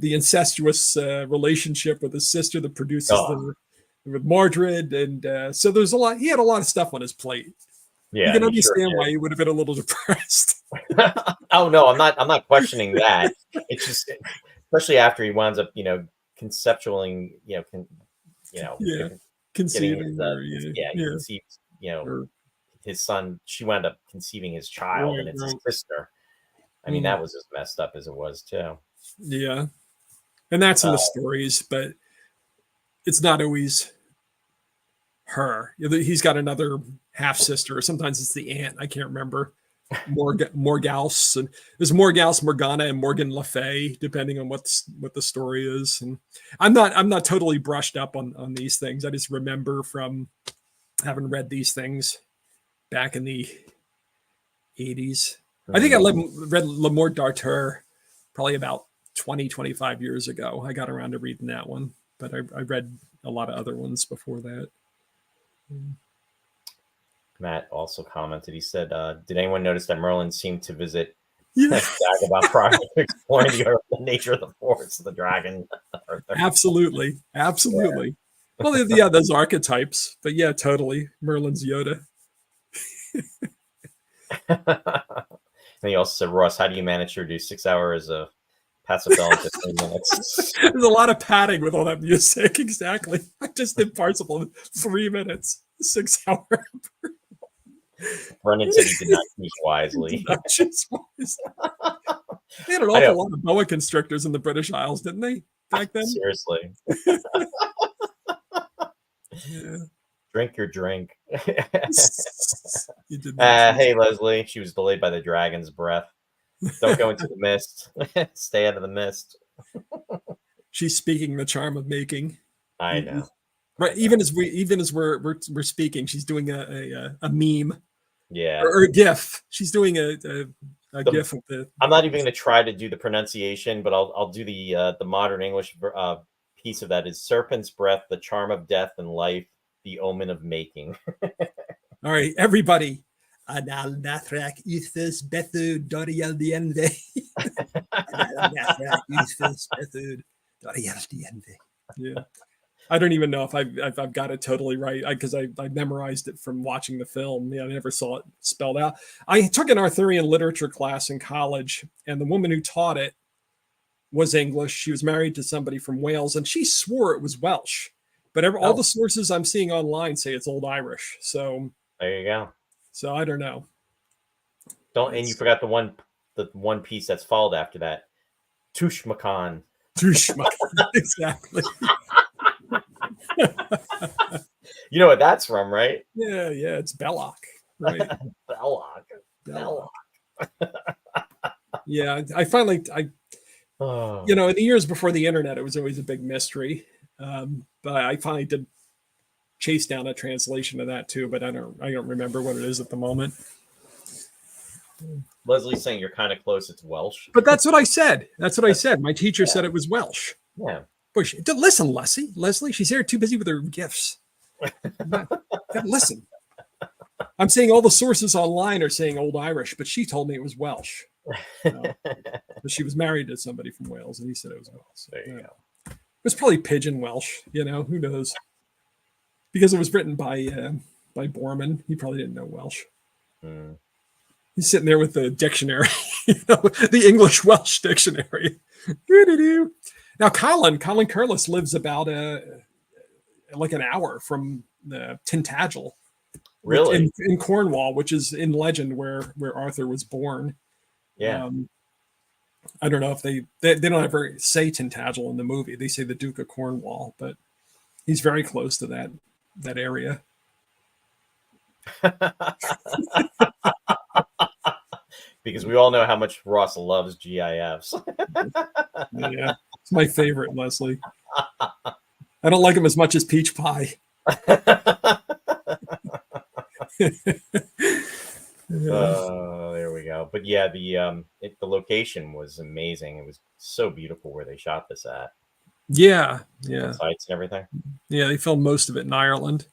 incestuous relationship with his sister that produces with Mordred, and so there's a lot. He had a lot of stuff on his plate. Yeah, you can understand why he would have been a little depressed. Oh no, I'm not questioning that. It's just, especially after he winds up, conceptualizing, conceiving, conceived, his son. She wound up conceiving his child, and it's his sister. I mean, that was as messed up as it was too. Yeah, and that's in the stories, but it's not always her. He's got another half sister, or sometimes it's the aunt. I can't remember. Morgause, and there's Morgause, Morgana, and Morgan Le Fay, depending on what the story is. And I'm not totally brushed up on these things. I just remember from having read these things back in the 80s. I think I read Le Morte d'Arthur probably about 20, 25 years ago. I got around to reading that one, but I read a lot of other ones before that. Matt also commented. He said, "Did anyone notice that Merlin seemed to visit Yeah, Dagobah prior to exploring the nature of the forest of the dragon?" absolutely. Well, yeah, those archetypes, but yeah, totally. Merlin's Yoda. And he also said, "Ross, how do you manage to reduce 6 hours of passive bell into 3 minutes?" There's a lot of padding with all that music. Exactly. I just did Parzival in 3 minutes, 6 hours. Brennan said he did not choose wisely. They had an awful lot of boa constrictors in the British Isles, didn't they, back then? Seriously. Yeah. Drink your drink. You did Hey, Leslie. She was delayed by the dragon's breath. Don't go into the mist. Stay out of the mist. She's speaking the charm of making. I know. Right. Even as we're speaking, she's doing a meme. Yeah. Or a GIF. She's doing a GIF of the. I'm not even going to try to do the pronunciation, but I'll do the modern English piece of that. Is serpent's breath, the charm of death and life, the omen of making. All right, everybody. Anal nathrak ethus bethu dorial diende. Anal nathrak ethus bethu dorial diende. Yeah. I don't even know if I've got it totally right because I memorized it from watching the film. Yeah, I never saw it spelled out. I took an Arthurian literature class in college, and the woman who taught it was English. She was married to somebody from Wales, and she swore it was Welsh. But all the sources I'm seeing online say it's Old Irish. So there you go. So I don't know. And you forgot the one piece that's followed after that. Tushmakan. Tushmakan, exactly. You know what that's from, right? Yeah, it's Belloc, right? Belloc. Yeah, I finally, in the years before the internet, it was always a big mystery. But I finally did chase down a translation of that too, but I don't remember what it is at the moment. Leslie's saying you're kind of close. It's Welsh. But that's what I said. My teacher said it was Welsh. Yeah. Listen, Leslie, she's here too busy with her gifts. Listen. I'm saying all the sources online are saying Old Irish, but she told me it was Welsh. But she was married to somebody from Wales, and he said it was Welsh. So, there you go. It was probably Pidgin Welsh, who knows? Because it was written by Borman. He probably didn't know Welsh. Mm. He's sitting there with the dictionary, the English Welsh dictionary. Now, Colin Curlis lives about like an hour from Tintagel. Really? In Cornwall, which is in legend where Arthur was born. Yeah. I don't know if they don't ever say Tintagel in the movie. They say the Duke of Cornwall, but he's very close to that area. Because we all know how much Ross loves GIFs. Yeah, it's my favorite, Leslie. I don't like them as much as peach pie. There we go. But yeah, the location was amazing. It was so beautiful where they shot this at. Yeah. Sites and everything. Yeah, they filmed most of it in Ireland.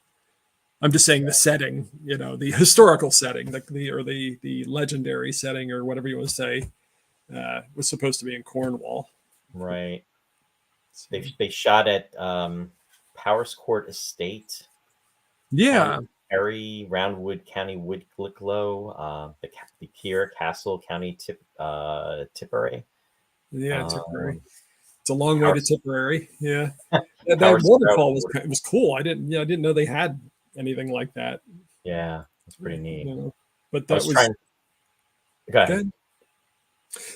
I'm just saying the setting, the historical setting, the legendary setting, or whatever you want to say, was supposed to be in Cornwall. Right. They shot at Powerscourt Estate. Yeah. Kerry, Roundwood, County Wicklow, the Keir Castle, County Tipperary. Yeah, Tipperary. It's a long way to Tipperary. Yeah. That waterfall was cool. I didn't know they had anything like that. Yeah, it's pretty neat. But that was Go ahead.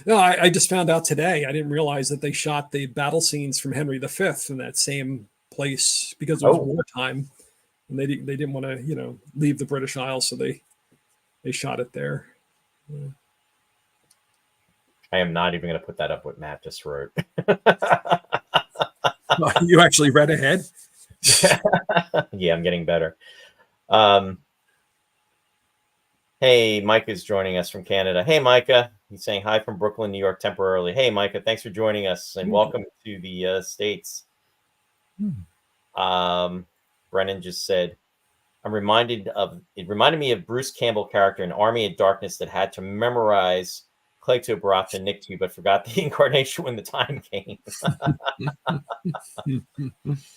No, I just found out today. I didn't realize that they shot the battle scenes from Henry V in that same place because it was wartime, and they didn't want to leave the British Isles, so they shot it there. Yeah. I am not even going to put that up what Matt just wrote. You actually read ahead? Yeah, I'm getting better. Hey, Micah is joining us from Canada. Hey, Micah. He's saying hi from Brooklyn, New York, temporarily. Hey, Micah, thanks for joining us and welcome to the States. Brennan just said, it reminded me of Bruce Campbell character in Army of Darkness that had to memorize Cleto Barata Nictu, but forgot the incarnation when the time came.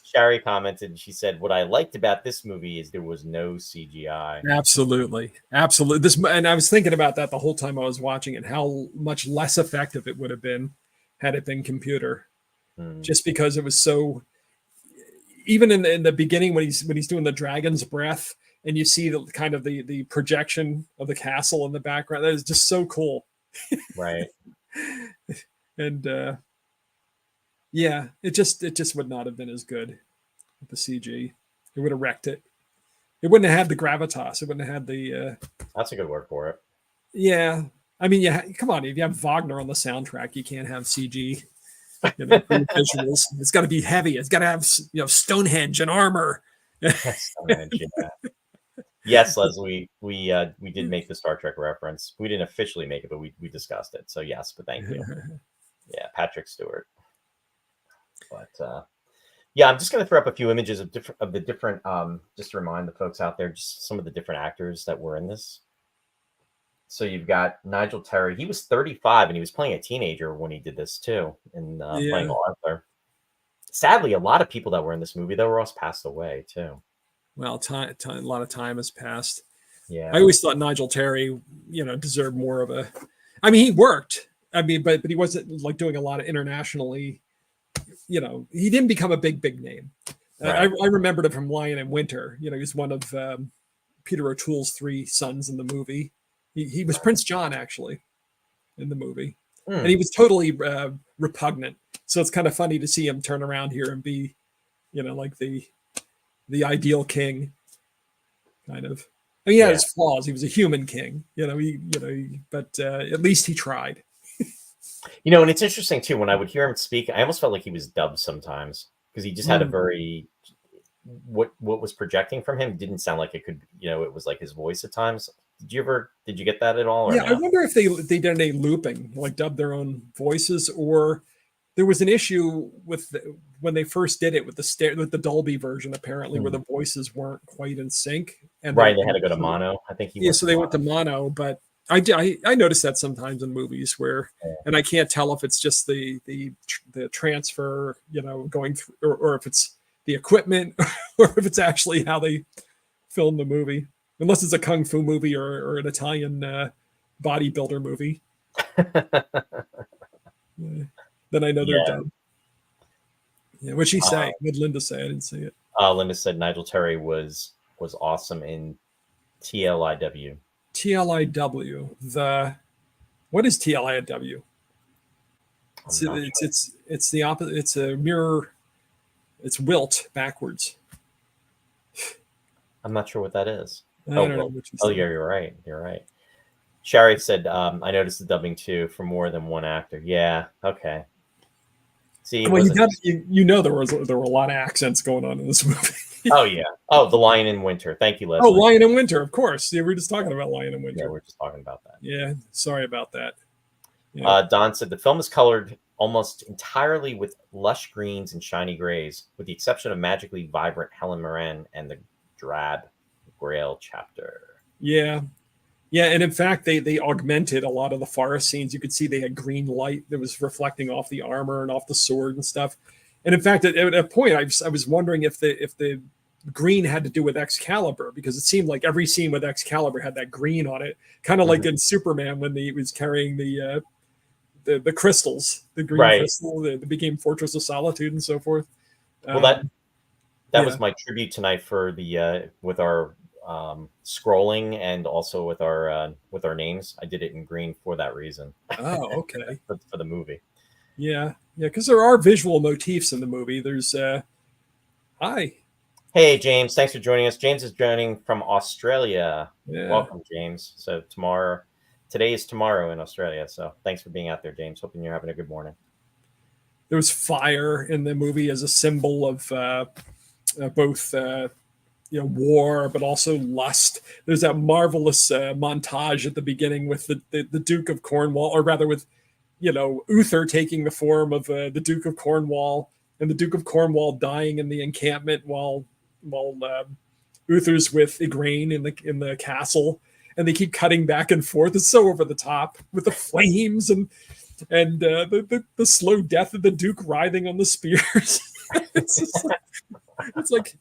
Cherie commented, she said, what I liked about this movie is there was no CGI. Absolutely. And I was thinking about that the whole time I was watching it, how much less effective it would have been had it been computer. Just because it was so, even in the beginning when he's doing the dragon's breath and you see the kind of the projection of the castle in the background, that is just so cool. Right. And it just would not have been as good with the CG. It would have wrecked it. It wouldn't have had the gravitas. It wouldn't have had the that's a good word for it. Yeah. I mean, come on, if you have Wagner on the soundtrack, you can't have CG. Visuals. It's got to be heavy. It's got to have Stonehenge and armor. Stonehenge, yeah. Yes, Leslie, we did make the Star Trek reference. We didn't officially make it, but we discussed it. So yes, but thank you. Yeah, Patrick Stewart. But I'm just going to throw up a few images of the different just to remind the folks out there just some of the different actors that were in this. So you've got Nigel Terry. He was 35 and he was playing a teenager when he did this too, and playing Arthur. Sadly, a lot of people that were in this movie, they were also passed away too. Well, a lot of time has passed. Yeah, I always thought Nigel Terry, deserved more of a. I mean, he worked. I mean, but he wasn't like doing a lot of internationally. He didn't become a big name. Right. I remembered him from Lion in Winter. He was one of Peter O'Toole's 3 sons in the movie. He was Prince John actually in the movie, and he was totally repugnant. So it's kind of funny to see him turn around here and be, like the ideal king, kind of. I mean, he had his flaws. He was a human king, but at least he tried. And it's interesting too. When I would hear him speak, I almost felt like he was dubbed sometimes because he just had a very what was projecting from him didn't sound like it could. It was like his voice at times. Did you get that at all? Yeah, no? I wonder if they did any looping, like dubbed their own voices, or there was an issue with when they first did it with the Dolby version, apparently, where the voices weren't quite in sync. And they had to go to mono. I think so they went to mono, but I noticed that sometimes in movies where, and I can't tell if it's just the transfer, going through, or if it's the equipment, or if it's actually how they film the movie. Unless it's a kung fu movie or an Italian bodybuilder movie, then I know they're done. Yeah, what'd she say? What'd Linda say? I didn't see it. Linda said Nigel Terry was awesome in TLIW. TLIW. What is TLIW? It's the opposite. It's a mirror. It's Wilt backwards. I'm not sure what that is. I don't know what you said. Yeah, you're right. You're right. Cherie said, I noticed the dubbing too for more than one actor. Yeah. Okay. See, well, there were a lot of accents going on in this movie. Oh yeah. Oh, The Lion in Winter. Thank you, Leslie. Oh, Lion in Winter, of course. Yeah, we were just talking about Lion in Winter. Yeah, we're just talking about that. Yeah. Sorry about that. Yeah. Don said the film is colored almost entirely with lush greens and shiny grays, with the exception of magically vibrant Helen Mirren and the drab Grail chapter. Yeah, and in fact, they augmented a lot of the forest scenes. You could see they had green light that was reflecting off the armor and off the sword and stuff. And in fact, at a point, I was wondering if the green had to do with Excalibur, because it seemed like every scene with Excalibur had that green on it, kind of like in Superman when he was carrying the crystals, the green crystal that became Fortress of Solitude and so forth. Well, that was my tribute tonight for the with our scrolling and also with our names. I did it in green for that reason. Oh, okay. for the movie. Yeah, because there are visual motifs in the movie. There's hi. Hey, James. Thanks for joining us. James is joining from Australia. Yeah. Welcome, James. So today is tomorrow in Australia. So thanks for being out there, James. Hoping you're having a good morning. There was fire in the movie as a symbol of both war, but also lust. There's that marvelous montage at the beginning with the Duke of Cornwall, or rather with Uther taking the form of the Duke of Cornwall, and the Duke of Cornwall dying in the encampment while Uther's with Igraine in the castle, and they keep cutting back and forth. It's so over the top with the flames and the slow death of the Duke writhing on the spears. It's like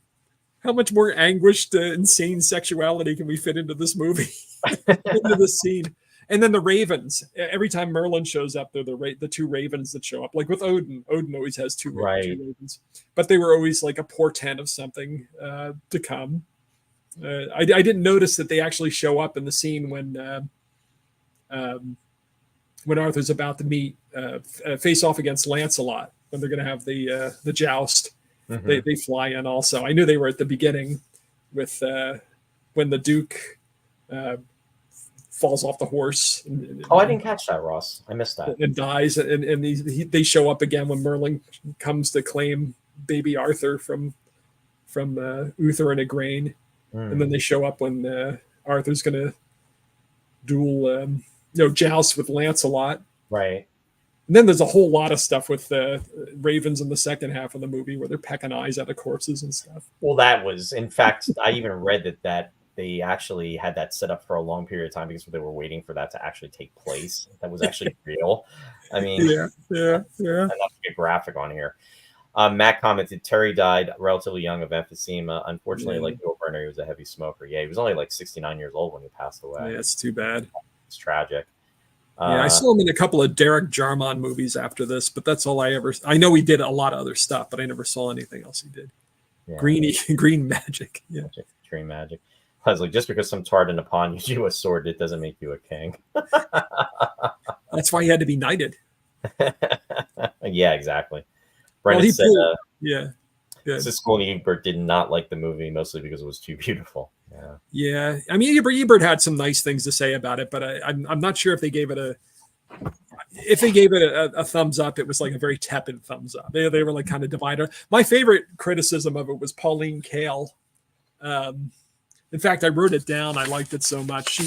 how much more anguished, insane sexuality can we fit into this movie, into this scene? And then the ravens. Every time Merlin shows up, they're the two ravens that show up. Like with Odin. Odin always has two ravens. But they were always like a portent of something to come. I didn't notice that they actually show up in the scene when Arthur's about to meet face off against Lancelot, when they're going to have the joust. Mm-hmm. They fly in also. I knew they were at the beginning with when the Duke falls off the horse. I didn't catch that, Ross. I missed that. And dies, and they show up again when Merlin comes to claim baby Arthur from Uther and Igraine, and then they show up when Arthur's going to duel, joust with Lancelot. Right. And then there's a whole lot of stuff with the ravens in the second half of the movie where they're pecking eyes out of corpses and stuff. Well, that was, in fact, I even read that they actually had that set up for a long period of time because they were waiting for that to actually take place. That was actually real. I mean, yeah. Enough to get graphic on here. Matt commented, Terry died relatively young of emphysema. Unfortunately, like Gabriel Byrne, he was a heavy smoker. Yeah, he was only like 69 years old when he passed away. Yeah, it's too bad. It's tragic. Yeah, I saw him in a couple of Derek Jarman movies after this, but that's all I know he did a lot of other stuff, but I never saw anything else he did. Yeah. Green magic. Yeah. Green magic. I was like, just because some tartan upon you a sword, it doesn't make you a king. That's why he had to be knighted. Yeah, exactly. Brendan said, Siskel and Ebert did not like the movie, mostly because it was too beautiful. Yeah. I mean, Ebert had some nice things to say about it, but I'm not sure if they gave it a thumbs up. It was like a very tepid thumbs up. They were like kind of divided. My favorite criticism of it was Pauline Kael. In fact, I wrote it down. I liked it so much.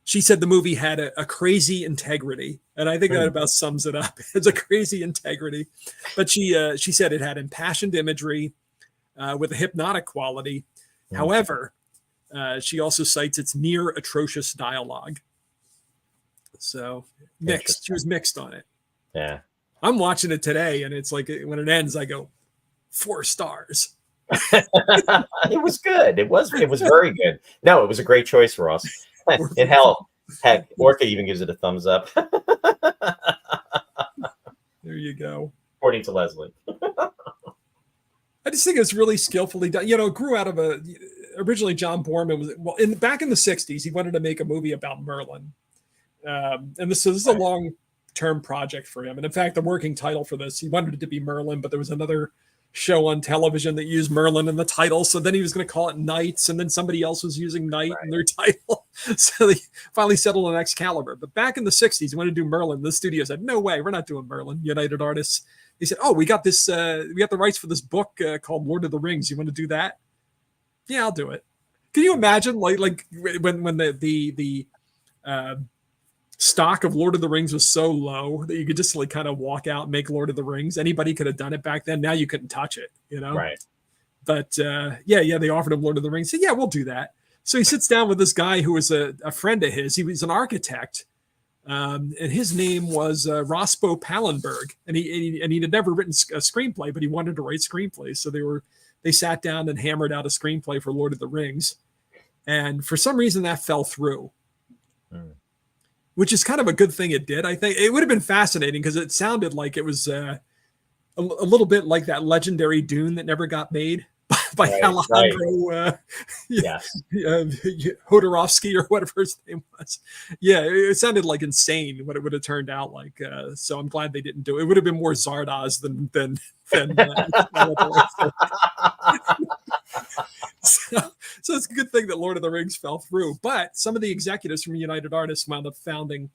She said the movie had a crazy integrity, and I think that about sums it up. It's a crazy integrity, but she said it had impassioned imagery with a hypnotic quality. However, she also cites its near atrocious dialogue. So mixed. She was mixed on it. Yeah, I'm watching it today, and it's like when it ends, I go 4 stars. It was good. It was very good. No, it was a great choice for us. It helped. Heck, Orca even gives it a thumbs up. There you go. According to Leslie. I just think it's really skillfully done. It grew out of originally John Boorman was back in the 60s. He wanted to make a movie about Merlin, and this is a long-term project for him. And in fact, the working title for this, he wanted it to be Merlin, but there was another show on television that used Merlin in the title, so then he was going to call it Knights, and then somebody else was using Knight in their title, so they finally settled on Excalibur. But back in the 60s, he wanted to do Merlin. The studio said, no way, we're not doing Merlin. United Artists. They said, we got this, we got the rights for this book called Lord of the Rings. You want to do that? Yeah, I'll do it. Can you imagine like when the stock of Lord of the Rings was so low that you could just like kind of walk out and make Lord of the Rings? Anybody could have done it back then. Now you couldn't touch it, Right. But they offered him Lord of the Rings. He said, yeah, we'll do that. So he sits down with this guy who was a friend of his. He was an architect, and his name was Rospo Pallenberg, and he had never written a screenplay, but he wanted to write screenplays. So they sat down and hammered out a screenplay for Lord of the Rings, and for some reason that fell through. Which is kind of a good thing it did. I think it would have been fascinating because it sounded like it was a little bit like that legendary Dune that never got made by Alejandro Jodorowsky or whatever his name was. Yeah, it sounded like insane what it would have turned out like. So I'm glad they didn't do it. It would have been more Zardoz than So it's a good thing that Lord of the Rings fell through. But some of the executives from United Artists wound up founding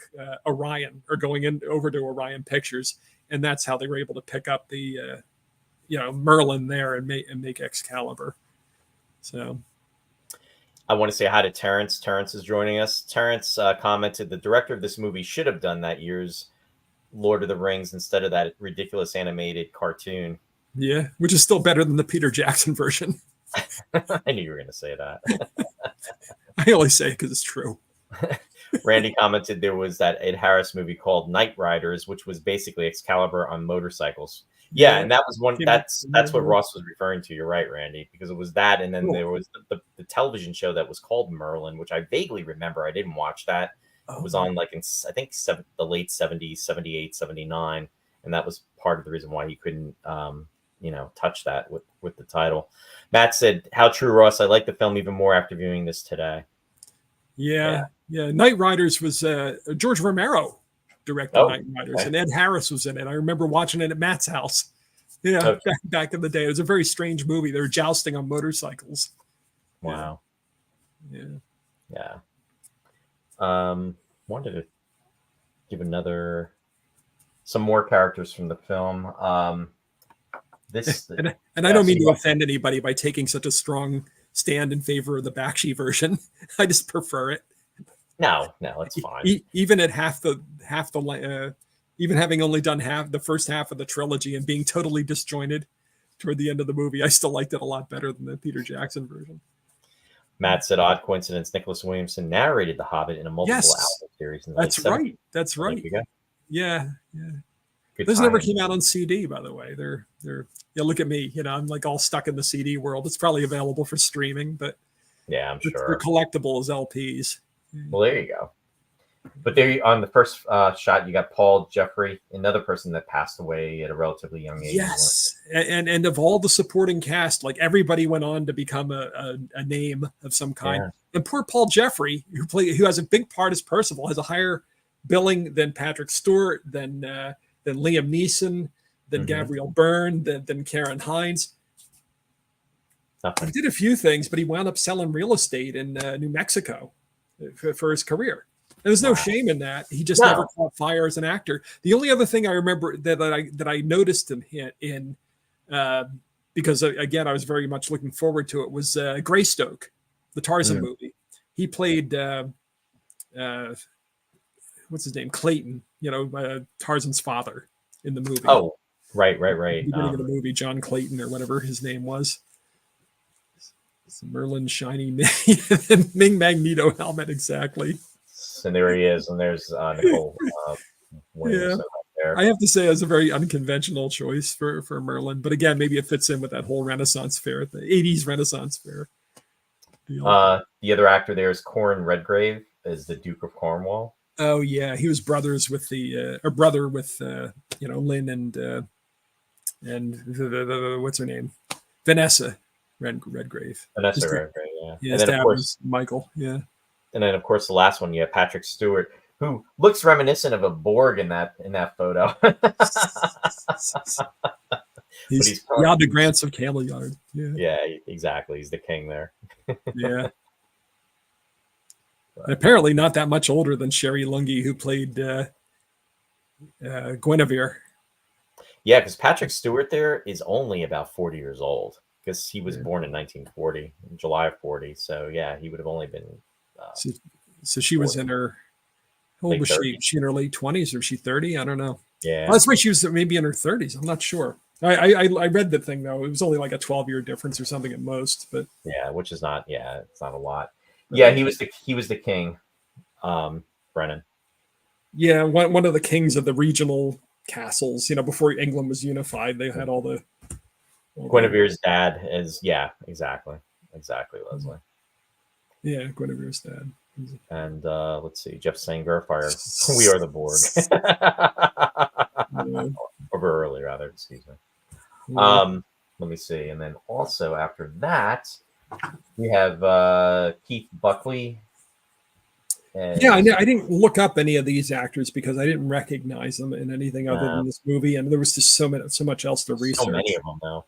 Orion, or going over to Orion Pictures, and that's how they were able to pick up the Merlin there and make Excalibur. So I want to say hi to Terrence. Terrence is joining us. Terrence commented the director of this movie should have done that year's Lord of the Rings instead of that ridiculous animated cartoon. yeah, which is still better than the Peter Jackson version. I knew you were going to say that. I only say it because it's true. Randy commented there was that Ed Harris movie called Night Riders, which was basically Excalibur on motorcycles. Yeah, and that was one. That's what Ross was referring to. You're right, Randy, because it was that, and then there was the television show that was called Merlin, which I vaguely remember. I didn't watch that. It was on like in I think the late 70s, 78, 79, and that was part of the reason why he couldn't touch that with the title. Matt said, "How true, Ross. I like the film even more after viewing this today." Yeah. Night Riders was George Romero directed Night Riders, and Ed Harris was in it. I remember watching it at Matt's house. Yeah, back in the day. It was a very strange movie. They were jousting on motorcycles. Wow. Yeah. Wanted to give some more characters from the film. And I don't mean to offend anybody by taking such a strong stand in favor of the Bakshi version. I just prefer it. No, it's fine. Even at even having only done the first half of the trilogy and being totally disjointed toward the end of the movie, I still liked it a lot better than the Peter Jackson version. Matt said, odd coincidence, Nicholas Williamson narrated The Hobbit in a multiple album series. That's right. That's right. Yeah. Those never came out on CD, by the way. They're look at me, I'm like all stuck in the CD world. It's probably available for streaming, but yeah, I'm sure they're collectible as LPs. Well, there you go. But there, on the first shot, you got Paul Geoffrey, another person that passed away at a relatively young age. Yes, and of all the supporting cast, like everybody went on to become a name of some kind. Yeah. And poor Paul Geoffrey, who has a big part as Percival, has a higher billing than Patrick Stewart, than Liam Neeson, than Gabriel Byrne, than Karen Hines. He did a few things, but he wound up selling real estate in New Mexico for his career. And there's no shame in that. He just never caught fire as an actor. The only other thing I remember that I noticed him in because again I was very much looking forward to it was Greystoke, the Tarzan movie. He played what's his name, Clayton. Tarzan's father in the movie. Oh, right. At the beginning of the movie, John Clayton or whatever his name was. It's Merlin shiny Ming Magneto helmet, exactly. And there he is, and there's Nicole Williamson right there. I have to say, it was a very unconventional choice for Merlin, but again, maybe it fits in with that whole Renaissance fair, the '80s Renaissance fair. The other actor there is Corin Redgrave, as the Duke of Cornwall. Oh yeah, he was brother with Lynn and what's her name, Vanessa Redgrave. Vanessa Redgrave, yeah. Yeah, his dad was Michael, yeah. And then, of course, the last one, you have Patrick Stewart, who looks reminiscent of a Borg in that photo. He's Jan de Grants of Kaliard. Yeah, exactly. He's the king there. Yeah. And apparently not that much older than Cherie Lunghi, who played Guinevere. Yeah, because Patrick Stewart there is only about 40 years old, because he was born in 1940, in July of 40. So, yeah, he would have only been... So she was in her... How old was she? Was she in her late 20s, or was she 30? I don't know. Yeah. Well, that's why she was maybe in her 30s. I'm not sure. I read the thing, though. It was only like a 12-year difference or something at most. But yeah, which is not... Yeah, it's not a lot. Yeah, he was the king, Brennan. Yeah, one of the kings of the regional castles. Before England was unified, they had all the... Guinevere's dad is... Yeah, exactly, Leslie. Yeah, Guinevere's dad. And let's see, Jeff Sanger, Fire. We are the Borg. Over early, rather. Excuse me. Let me see, and then also after that, we have Keith Buckley. Yeah, I didn't look up any of these actors because I didn't recognize them in anything other than this movie, and there was just so much else to research. So many of them, though.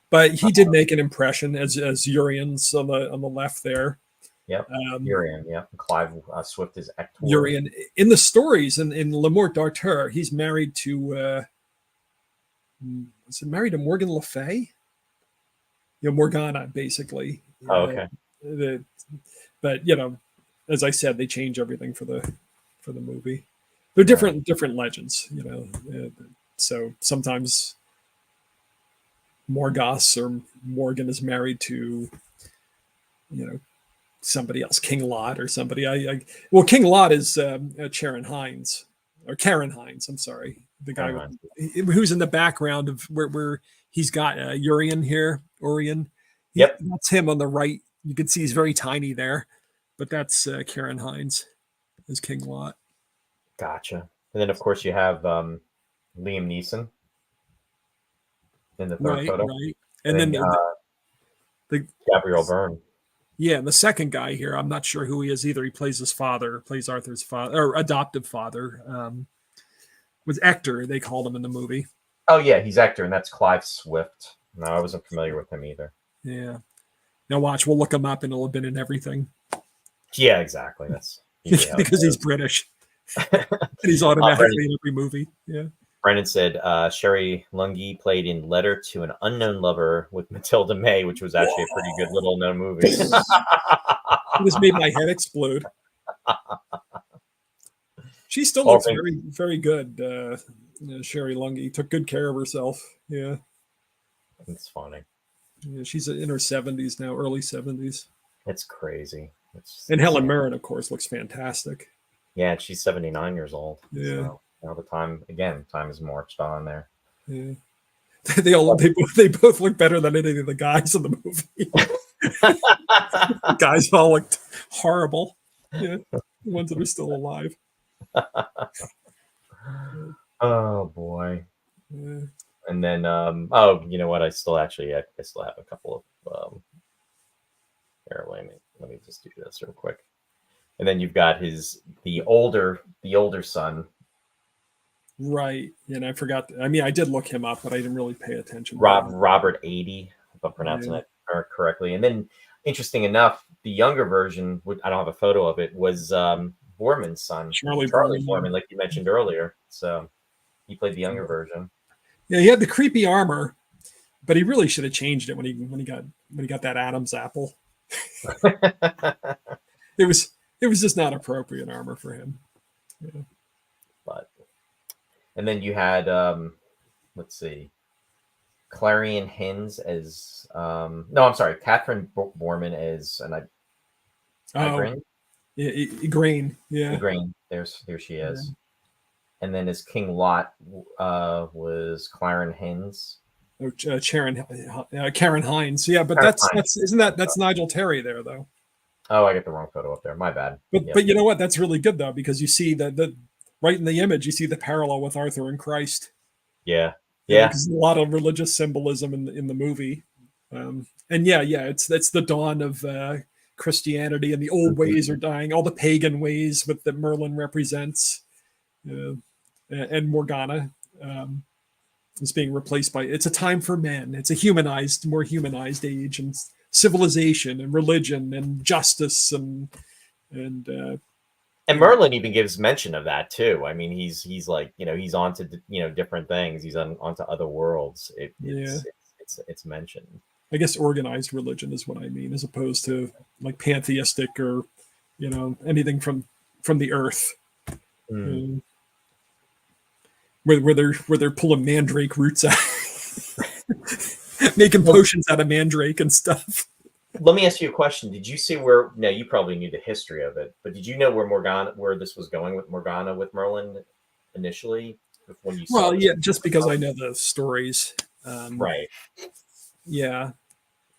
But he did make an impression as Urian's on the left there. Yep, Urian. Yep, Clive Swift is Ector. Urian in the stories in Le Mort d'Arthur, he's married to Morgan Le Fay? Morgana, basically. Oh, okay. But as I said, they change everything for the movie. They're different legends, so sometimes Morgoth or Morgan is married to somebody else, King Lot or somebody. Well, King Lot is Sharon Hines or Karen Hines. I'm sorry, the guy who's in the background of where he's got Urian here. Orion. Yep, that's him on the right. You can see he's very tiny there, but that's Karen Hines as King Lot. Gotcha. And then of course you have Liam Neeson in the third photo, right, and then the Gabriel Byrne. Yeah, and the second guy here, I'm not sure who he is either. He plays his father, plays Arthur's father or adoptive father. Was Ector, they called him in the movie. Oh yeah, he's Ector, and that's Clive Swift. No, I wasn't familiar with him either. Yeah. Now watch, we'll look him up and it'll have been in everything. Yeah, exactly. That's because he's British. And he's automatically in every movie. Yeah. Brendan said Cherie Lunghi played in Letter to an Unknown Lover with Matilda May, which was actually a pretty good little known movie. It just made my head explode. She still looks very, very good. Cherie Lunghi took good care of herself. Yeah. It's funny. Yeah, she's in her 70s now, early 70s. It's crazy. And Helen Mirren, of course, looks fantastic. Yeah, she's 79 years old. Yeah. So now time has marched on there. Yeah. They both look better than any of the guys in the movie. The guys all looked horrible. Yeah. The ones that are still alive. Oh boy. Yeah. And then you know what? I still have a couple of here, let me just do this real quick. And then you've got the older son. Right. And I forgot. I mean, I did look him up, but I didn't really pay attention. Robert Addie, if I'm pronouncing that correctly. And then, interesting enough, the younger version, I don't have a photo of it, was Borman's son, Charlie Borman, like you mentioned earlier. So he played the younger version. Yeah, he had the creepy armor, but he really should have changed it when he got that Adam's apple. It was just not appropriate armor for him. Yeah. And then you had let's see, Clarion Hines as Catherine Borman as Igraine. Igraine, yeah. Igraine, there she is. Yeah. And then as King Lot was Clarion Hines. Oh, Karen Hines. Yeah, but that's Nigel Terry there though. Oh, I get the wrong photo up there. My bad. But you know what? That's really good though, because you see that right in the image, you see the parallel with Arthur and Christ. Yeah. There's a lot of religious symbolism in the movie, and it's the dawn of Christianity, and the old ways are dying. All the pagan ways that Merlin represents, and Morgana is being replaced by. It's a time for men. It's a more humanized age, and civilization, and religion, and justice, and Merlin even gives mention of that too. I mean, he's like, he's onto different things. He's onto other worlds. It's mentioned. I guess organized religion is what I mean, as opposed to like pantheistic or anything from the earth, where they're pulling mandrake roots out, making potions out of mandrake and stuff. Let me ask you a question. Did you see now you probably knew the history of it, but did you know where this was going with Morgana with Merlin initially? When you saw just because I know the stories. Right. Yeah.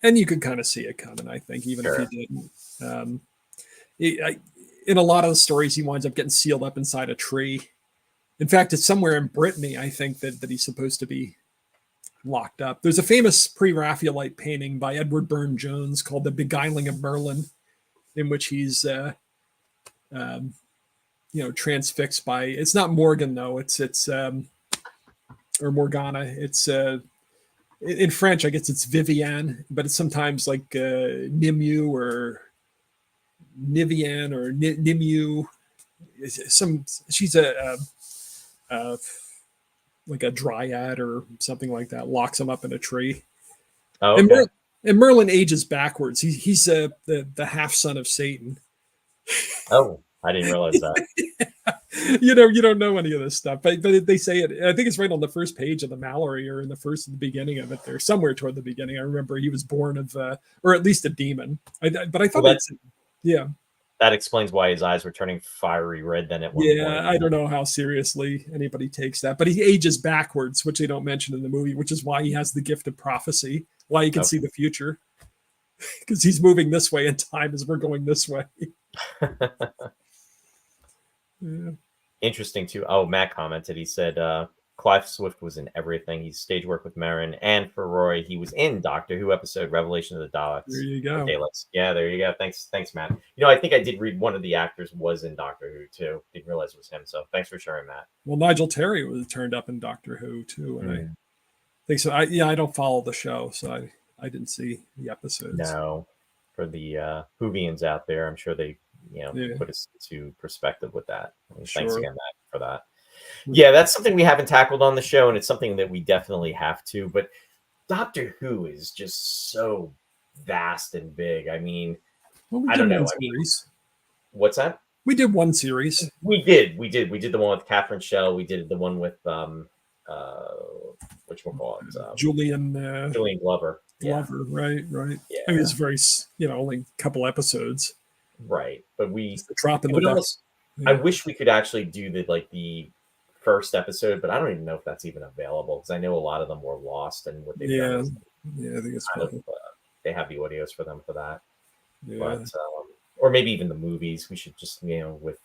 And you could kind of see it coming, I think, even if you didn't. In a lot of the stories, he winds up getting sealed up inside a tree. In fact, it's somewhere in Brittany, I think, that he's supposed to be locked up. There's a famous pre-Raphaelite painting by Edward Burne-Jones called The Beguiling of Merlin, in which he's transfixed by, it's not Morgan though, it's or Morgana, it's in French I guess it's Viviane, but it's sometimes like Nimue or Niviane or Nimue. She's like a dryad or something like that, locks him up in a tree. Oh, okay. And Merlin ages backwards. He's the half son of Satan. Oh, I didn't realize that. You don't know any of this stuff, but they say it. I think it's right on the first page of the Mallory, or in the beginning of it. There, somewhere toward the beginning. I remember he was born of, or at least a demon. But I thought yeah. That explains why his eyes were turning fiery red then at one point. Yeah, I don't know how seriously anybody takes that, but he ages backwards, which they don't mention in the movie, which is why he has the gift of prophecy, why he can see the future, because he's moving this way in time as we're going this way. Yeah. Interesting too. Oh, Matt commented. He said Clive Swift was in everything. He's stage work with Mirren, and for Roy, he was in Doctor Who episode Revelation of the Daleks. There you go. Yeah, there you go. Thanks, Matt. I think I did read one of the actors was in Doctor Who too. Didn't realize it was him. So thanks for sharing that. Well, Nigel Terry was turned up in Doctor Who too, and I think so. I don't follow the show, so I didn't see the episodes. No, for the Whovians out there, I'm sure they put us into perspective with that. Thanks again, Matt, for that. Yeah, that's something we haven't tackled on the show, and it's something that we definitely have to. But Doctor Who is just so vast and big. I mean, I don't know. What's that? We did one series. We did the one with Catherine Shell. We did the one with whatchamacallit? Julian Glover. Glover, right. Yeah. I mean, it's very, only a couple episodes. Right, but we drop in the almost, I wish we could actually do the first episode, but I don't even know if that's even available, because I know a lot of them were lost, and what they've done I think it's kind of, they have the audios for them for that. Yeah. But or maybe even the movies. We should just with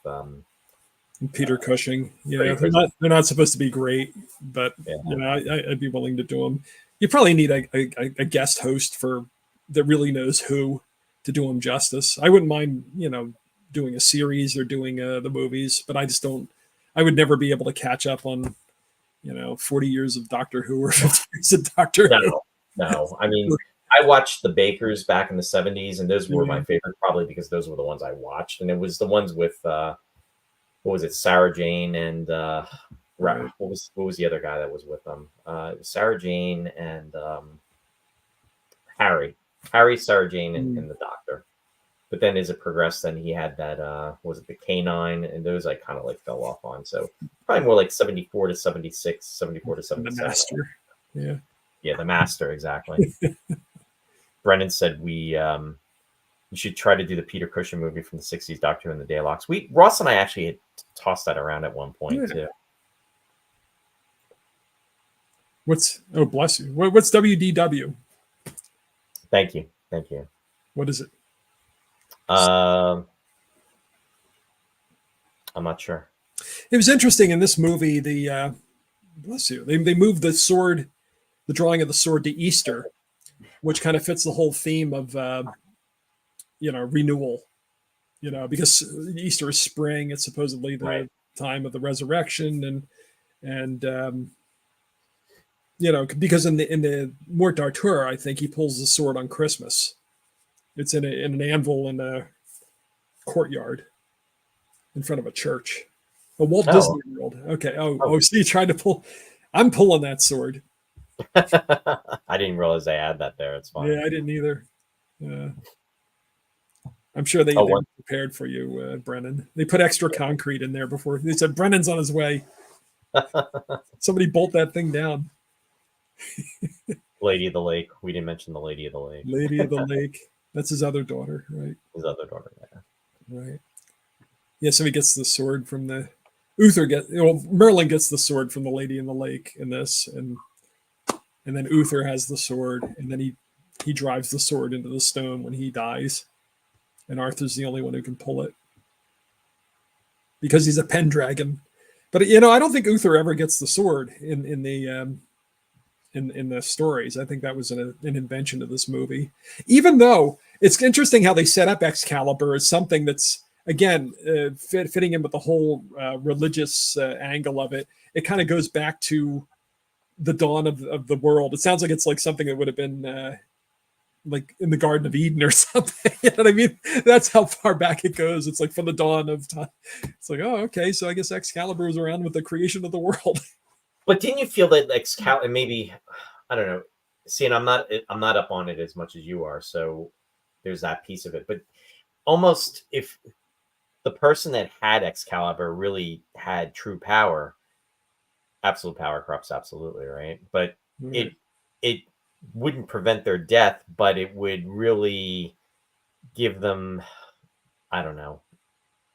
Peter Cushing. They're not supposed to be great, but I'd be willing to do them. You probably need a guest host that really knows who to do them justice. I wouldn't mind, doing a series or doing the movies, but I just don't. I would never be able to catch up on, 40 years of Doctor Who or 50 years of Doctor Who. No. I mean, I watched the Bakers back in the 70s, and those were my favorite, probably because those were the ones I watched, and it was the ones with what was it, Sarah Jane and what was the other guy that was with them? It was Sarah Jane and Harry, Sarah Jane, and the Doctor. But then as it progressed, then he had that was it the K9, and those I kind of fell off on. So probably more like 74 to 76, 74 to 77. The Master. Yeah, the Master, exactly. Brennan said we should try to do the Peter Cushing movie from the 60s, Doctor and the Daylocks. Ross and I actually had tossed that around at one point too. Oh, bless you. What's WDW? Thank you. What is it? I'm not sure. It was interesting in this movie. Bless you. They moved the sword, the drawing of the sword, to Easter, which kind of fits the whole theme of renewal. Because Easter is spring. It's supposedly the time of the resurrection, and because in the Mort d'Arthur, I think he pulls the sword on Christmas. It's in an anvil in a courtyard in front of a church. A Walt Disney World. Okay. Oh, so you tried to pull. I'm pulling that sword. I didn't realize they had that there. It's fine. Yeah, I didn't either. I'm sure they prepared for you, Brennan. They put extra concrete in there before. They said, Brennan's on his way. Somebody bolt that thing down. Lady of the Lake. We didn't mention the Lady of the Lake. Lady of the Lake. That's his other daughter, right? His other daughter, yeah. Right. Yeah, so he gets the sword from the Merlin gets the sword from the Lady in the Lake in this, and then Uther has the sword, and then he drives the sword into the stone when he dies, and Arthur's the only one who can pull it because he's a Pendragon. But I don't think Uther ever gets the sword in the stories. I think that was an invention of this movie. Even though it's interesting how they set up Excalibur as something that's, again, fitting in with the whole religious angle of it. It kind of goes back to the dawn of the world. It sounds like it's like something that would have been like in the Garden of Eden or something. You know what I mean? That's how far back it goes. It's like from the dawn of time. It's like, oh, okay, so I guess Excalibur was around with the creation of the world. But didn't you feel that Excalibur, maybe, I don't know, see, and I'm not up on it as much as you are, so there's that piece of it. But almost if the person that had Excalibur really had true power, absolute power corrupts absolutely, right? But Right. it wouldn't prevent their death, but it would really give them, I don't know,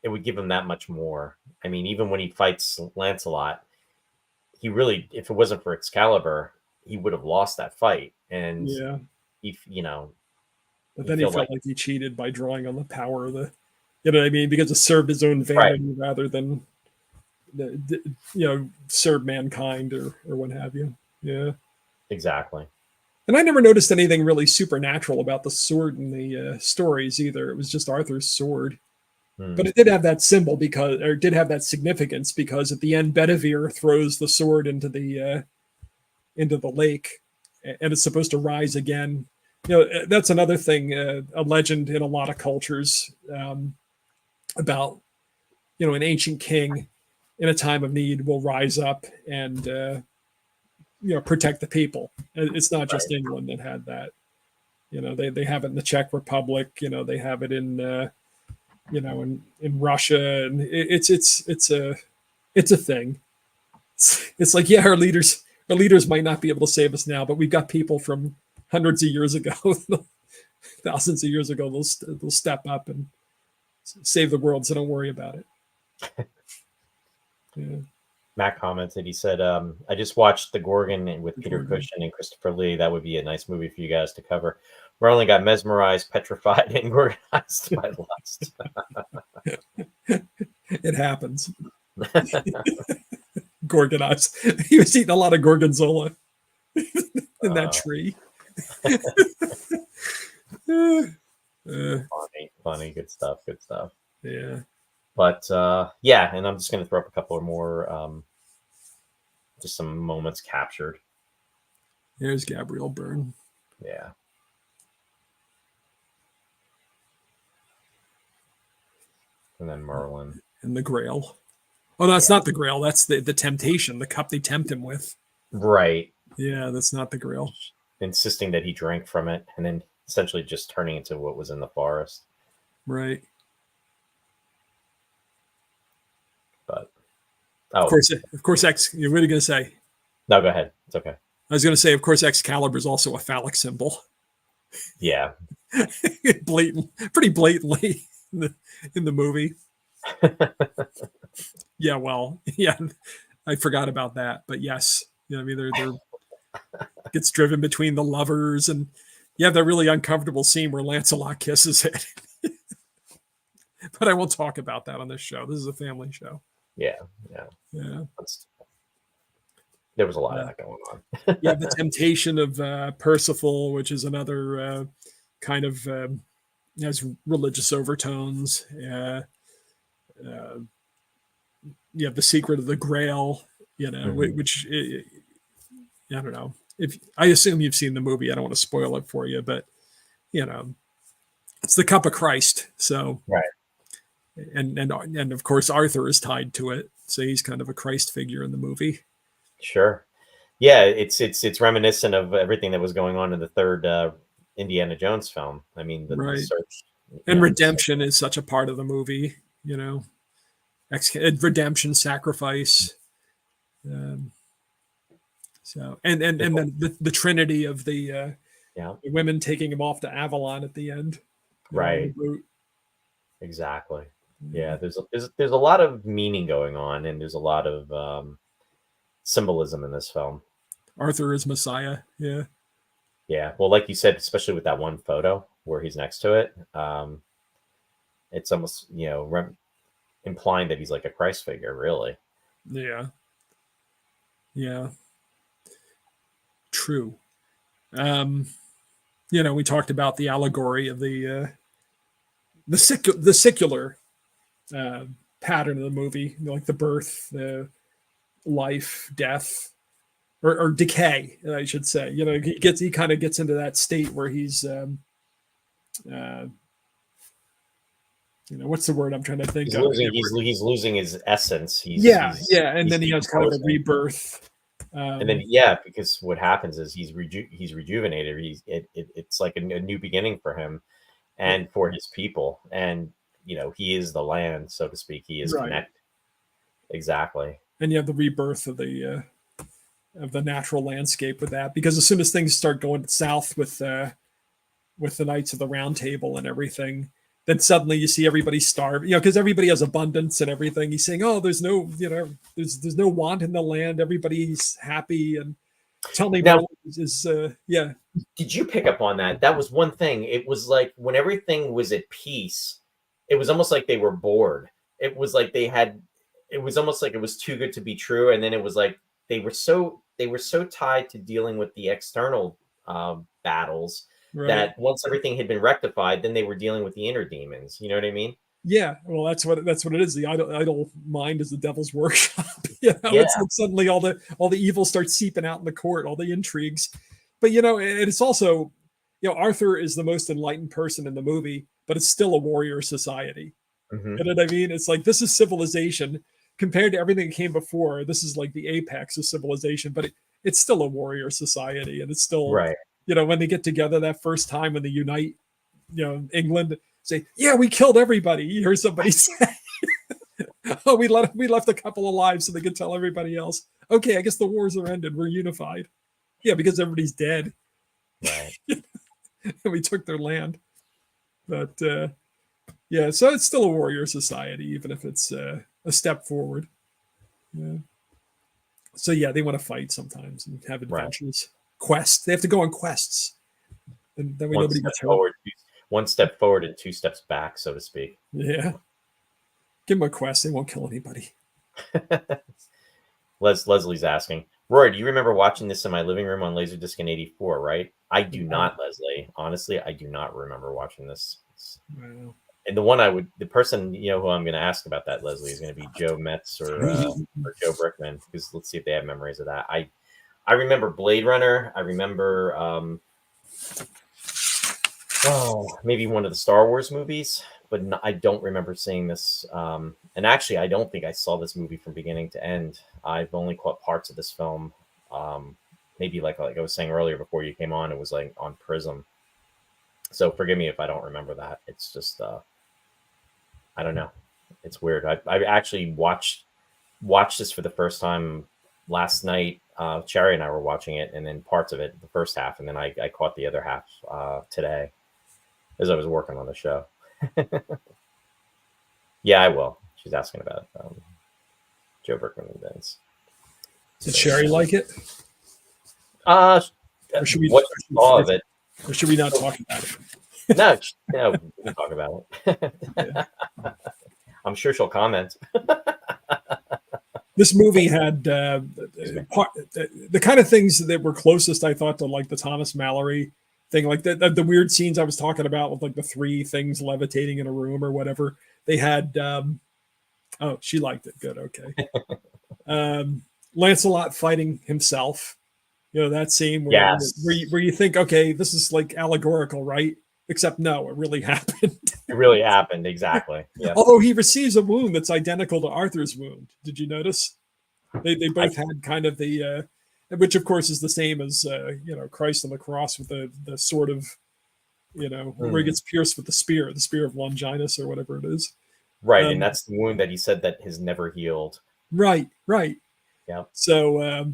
it would give them that much more. I mean, even when he fights Lancelot, he really, if it wasn't for Excalibur, he would have lost that fight. And Yeah. he, you know, But he then he felt felt like he cheated by drawing on the power of the, you know what I mean? Because it served his own right, vanity rather than, serve mankind or what have you. Yeah. exactly. And I never noticed anything really supernatural about the sword in the stories either. It was just Arthur's sword. But it did have that symbol did have that significance because at the end, Bedivere throws the sword into the lake, and it's supposed to rise again. That's another thing, a legend in a lot of cultures about an ancient king in a time of need will rise up and protect the people. It's not just Right. England that had that. They have it in the Czech Republic. They have it in in Russia, and it's a thing. It's like, yeah, our leaders might not be able to save us now, but we've got people from hundreds of years ago, thousands of years ago. They'll step up and save the world, so don't worry about it. Yeah. Matt commented, he said, I just watched The Gorgon with Peter Gorgon. Cushing and Christopher Lee. That would be a nice movie for you guys to cover. Merlin got mesmerized, petrified, and organized by lust. It happens. Gorgonized. He was eating a lot of gorgonzola in that tree. Funny, good stuff. Yeah. But yeah, and I'm just going to throw up a couple of more, just some moments captured. There's Gabriel Byrne. Yeah. And then Merlin. And the Grail. Oh, that's not the Grail. That's the temptation, the cup they tempt him with. Right. Yeah, that's not the Grail. Insisting that he drank from it, and then essentially just turning into what was in the forest. Right. But of course, what are you going to say? No, go ahead. It's okay. I was going to say, of course, Excalibur is also a phallic symbol. Yeah. Pretty blatantly in the movie. Yeah, well, yeah, I forgot about that, but yes, I mean, they're gets driven between the lovers, and you have that really uncomfortable scene where Lancelot kisses it. But I won't talk about that on this show. This is a family show. Yeah. There was a lot of that going on. Yeah, the temptation of Percival, which is another kind of has religious overtones. You have the secret of the Grail, which I don't know. If I assume you've seen the movie, I don't want to spoil it for you, but it's the cup of Christ. So right, and of course Arthur is tied to it, so he's kind of a Christ figure in the movie. Sure. Yeah, it's reminiscent of everything that was going on in the third Indiana Jones film. I mean, the search and redemption is such a part of the movie. Redemption, sacrifice. So and then the trinity of the women taking him off to Avalon at the end. Right. Exactly. Yeah. There's a lot of meaning going on, and there's a lot of symbolism in this film. Arthur is Messiah. Yeah. Yeah. Well, like you said, especially with that one photo where he's next to it, it's almost implying that he's like a Christ figure, really. Yeah. Yeah. True. We talked about the allegory of the secular pattern of the movie, like the birth, the life, death, or decay, I should say. He kind of gets into that state where he's what's the word I'm trying to think he's of? He's losing his essence. And then he has kind of a rebirth. And then yeah, because what happens is he's rejuvenated. It's like a new beginning for him and for his people, and he is the land, so to speak. He is connected. Exactly. And you have the rebirth of the natural landscape with that, because as soon as things start going south with the Knights of the Round Table and everything, then suddenly you see everybody starve, because everybody has abundance and everything. He's saying, oh, there's no, there's no want in the land. Everybody's happy. And tell me now, yeah. Did you pick up on that? That was one thing. It was like when everything was at peace, it was almost like they were bored. It was like it was almost like it was too good to be true. And then it was like they were so tied to dealing with the external battles. Right. That once everything had been rectified, then they were dealing with the inner demons. You know what I mean? Yeah. Well, that's what it is. The idle mind is the devil's workshop. It's like suddenly all the evil starts seeping out in the court, all the intrigues. But it's also, Arthur is the most enlightened person in the movie, but it's still a warrior society. Mm-hmm. You know what I mean? It's like, this is civilization compared to everything that came before. This is like the apex of civilization, but it's still a warrior society, and it's still right. When they get together that first time, when they unite, England, say, yeah, we killed everybody. You hear somebody say, oh, we left a couple alive so they could tell everybody else. Okay, I guess the wars are ended. We're unified. Yeah, because everybody's dead. Right. And we took their land. But so it's still a warrior society, even if it's a step forward. Yeah. So yeah, they want to fight sometimes and have adventures. Right. Quests. They have to go on quests. And then nobody gets hurt. One step forward and two steps back, so to speak. Yeah. Give them a quest. They won't kill anybody. Leslie's asking, Roy, do you remember watching this in my living room on Laserdisc in '84, right? I do not, Leslie. Honestly, I do not remember watching this. Wow. And the person, who I'm going to ask about that, Leslie, is going to be Joe Metz or Joe Brickman, because let's see if they have memories of that. I remember Blade Runner. I remember maybe one of the Star Wars movies, but I don't remember seeing this. And actually, I don't think I saw this movie from beginning to end. I've only caught parts of this film. Maybe like I was saying earlier before you came on, it was like on Prism. So forgive me if I don't remember that. It's just, I don't know. It's weird. I actually watched this for the first time last night. Cherie and I were watching it, and then parts of it, the first half, and then I caught the other half today as I was working on the show. Yeah, I will. She's asking about Joe Brickman and Vince. Did Cherie like it? Or should we of it? Or should we not talk about it? No, we can talk about it. Yeah. I'm sure she'll comment. This movie had the kind of things that were closest, I thought, to like the Thomas Mallory thing, like the weird scenes I was talking about with like the three things levitating in a room or whatever. They had, oh, she liked it. Good. Okay. Lancelot fighting himself. That scene where you think, okay, this is like allegorical, right? Except no, it really happened. It really happened, exactly. Yeah. Although he receives a wound that's identical to Arthur's wound. Did you notice? They both had kind of the, which of course is the same as Christ on the cross with the sword of, where he gets pierced with the spear of Longinus or whatever it is. Right, and that's the wound that he said that has never healed. Right. Yeah. So,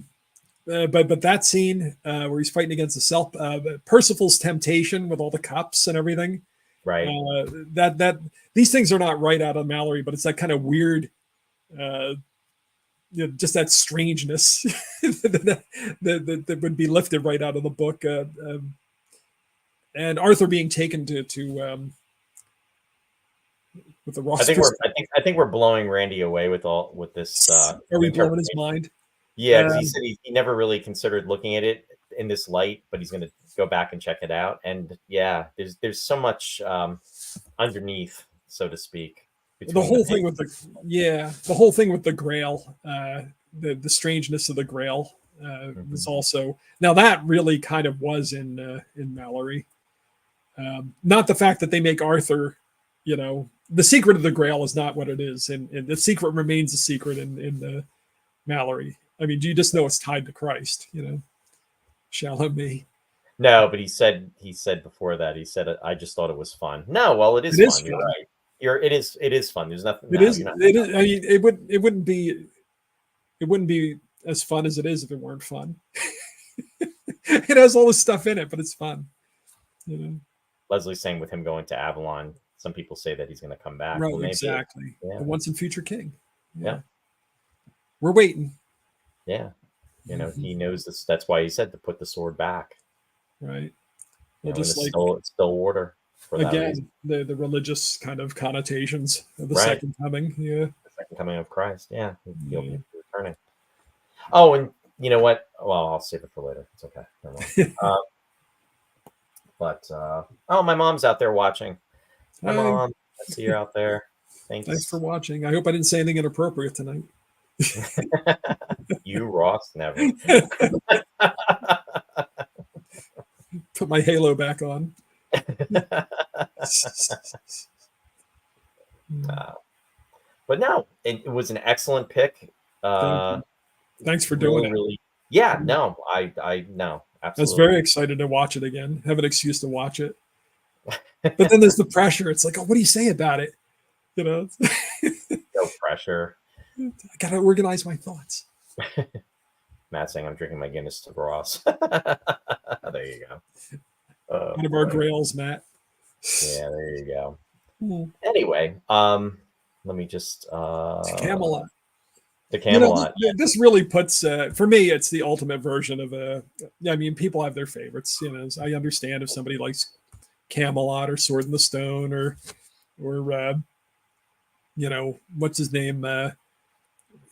but that scene where he's fighting against the Percival's temptation with all the cups and everything. Right. That these things are not right out of Mallory, but it's that kind of weird, just that strangeness that would be lifted right out of the book. And Arthur being taken to with the Ross. I think we're blowing Randy away with this. Are we blowing his mind? Yeah, because he said he never really considered looking at it in this light, but he's going to go back and check it out. And yeah, there's so much underneath, so to speak. The whole thing with the Grail, the strangeness of the Grail was also, now that really kind of was in Mallory. Not the fact that they make Arthur, the secret of the Grail is not what it is, and the secret remains a secret in Mallory. I mean, you just know it's tied to Christ, Shallow Me. No, but he said before that, he said, I just thought it was fun. No, well, it is It is fun. You're fun. right. It is fun. There's nothing. It No, is. you're not. It is. I mean, it wouldn't be as fun as it is if it weren't fun. It has all this stuff in it, but it's fun. Leslie's saying with him going to Avalon, some people say that he's going to come back. Right, well, exactly. Yeah. The once and future king. Yeah. We're waiting. Yeah. He knows this. That's why he said to put the sword back. Right. Well, just like still order. For again, the religious kind of connotations of the right. second coming. Yeah. The second coming of Christ. Yeah. He'll be returning. Oh, and you know what? Well, I'll save it for later. It's okay. Oh, my mom's out there watching. Hi, Mom. I see you out there. Thanks for watching. I hope I didn't say anything inappropriate tonight. You, Ross, never. Put my halo back on. But no, it was an excellent pick. Thanks for doing it. Really, yeah, no, I no, absolutely. I was very excited to watch it again. Have an excuse to watch it. But then there's the pressure. It's like, oh, what do you say about it? No pressure. I gotta organize my thoughts. Matt saying I'm drinking my Guinness to Ross. There you go. One of our grails, Matt. Yeah, there you go. Anyway, let me just Camelot. The Camelot. This really puts for me, it's the ultimate version of I mean, people have their favorites. I understand if somebody likes Camelot or Sword in the Stone or what's his name,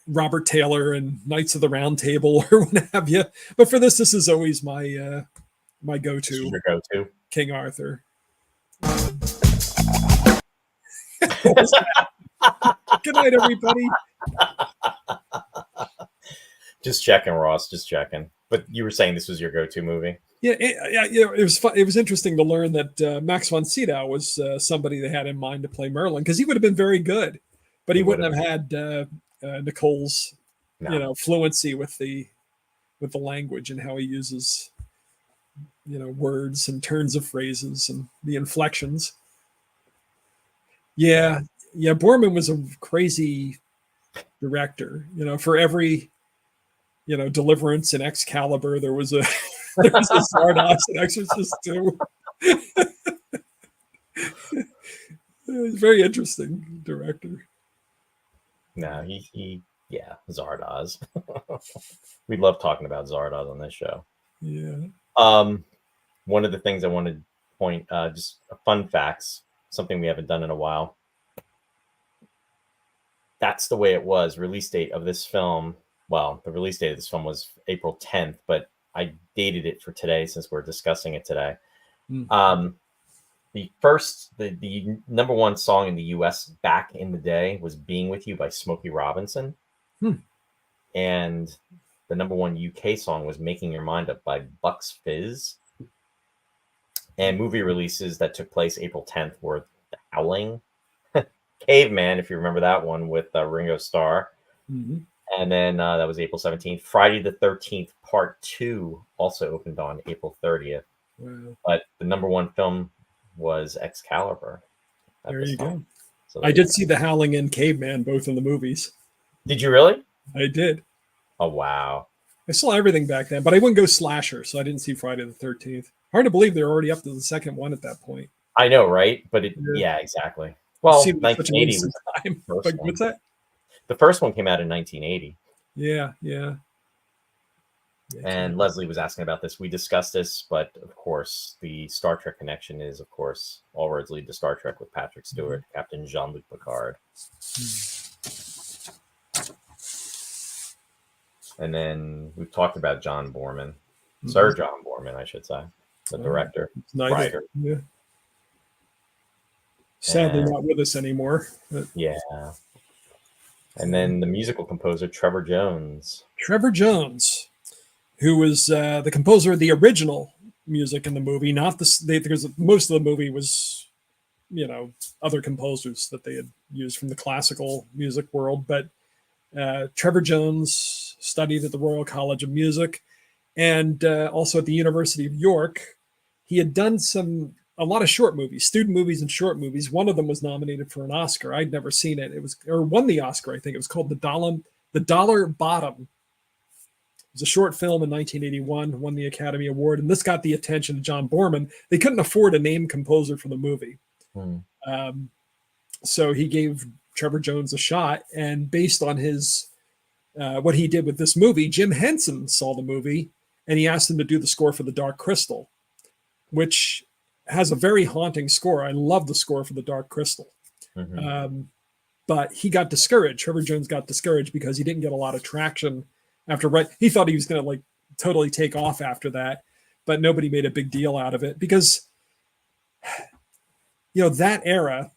Robert Taylor and Knights of the Round Table or what have you. But for this is always my my go-to. Your go-to. King Arthur. Good night, everybody. Just checking, Ross. Just checking. But you were saying this was your go-to movie. Yeah, it was fun. It was interesting to learn that Max von Sydow was somebody they had in mind to play Merlin, because he would have been very good, but he wouldn't have had Nicole's fluency with the language and how he uses words and turns of phrases and the inflections. Yeah, Borman was a crazy director. For every Deliverance and Excalibur, there was a Zardoz and Exorcist too. Very interesting director. No, he Zardoz. We love talking about Zardoz on this show. Yeah. One of the things I wanted to point, just fun facts, something we haven't done in a while. That's the way it was. Release date of this film. Well, the release date of this film was April 10th, but I dated it for today since we're discussing it today. The number one song in the U.S. back in the day was "Being With You" by Smokey Robinson, and the number one UK song was "Making Your Mind Up" by Bucks Fizz. And movie releases that took place April 10th were The Howling, Caveman, if you remember that one, with Ringo Starr. Mm-hmm. And then that was April 17th. Friday the 13th, Part 2 also opened on April 30th. Wow. But the number one film was Excalibur. There you go. So I did see The Howling and Caveman both in the movies. Did you really? I did. Oh, wow. I saw everything back then, but I wouldn't go slasher, so I didn't see Friday the 13th. Hard to believe they're already up to the second one at that point. I know, right? But yeah, exactly. Well, 1980 was time. What's that? The first one came out in 1980. Yeah. And Leslie was asking about this. We discussed this, but of course, the Star Trek connection is, of course, all roads lead to Star Trek with Patrick Stewart, Captain Jean-Luc Picard. And then we've talked about John Borman, Sir John Borman, I should say, the director, writer. Yeah. Sadly, not with us anymore. But... Yeah. And then the musical composer, Trevor Jones. Who was the composer of the original music in the movie, not because most of the movie was, other composers that they had used from the classical music world. But Trevor Jones studied at the Royal College of Music, and also at the University of York. He had done a lot of short movies, student movies and short movies. One of them was nominated for an Oscar. I'd never seen it. Or won the Oscar, I think. It was called The Dollar Bottom. It was a short film in 1981, won the Academy Award, and this got the attention of John Borman. They couldn't afford a name composer for the movie. So he gave Trevor Jones a shot, and based on his what he did with this movie, Jim Henson saw the movie, and he asked him to do the score for The Dark Crystal, which has a very haunting score. I love the score for The Dark Crystal. But he got discouraged. Trevor Jones got discouraged because he didn't get a lot of traction after he thought he was going to like totally take off after that, but nobody made a big deal out of it because, that era,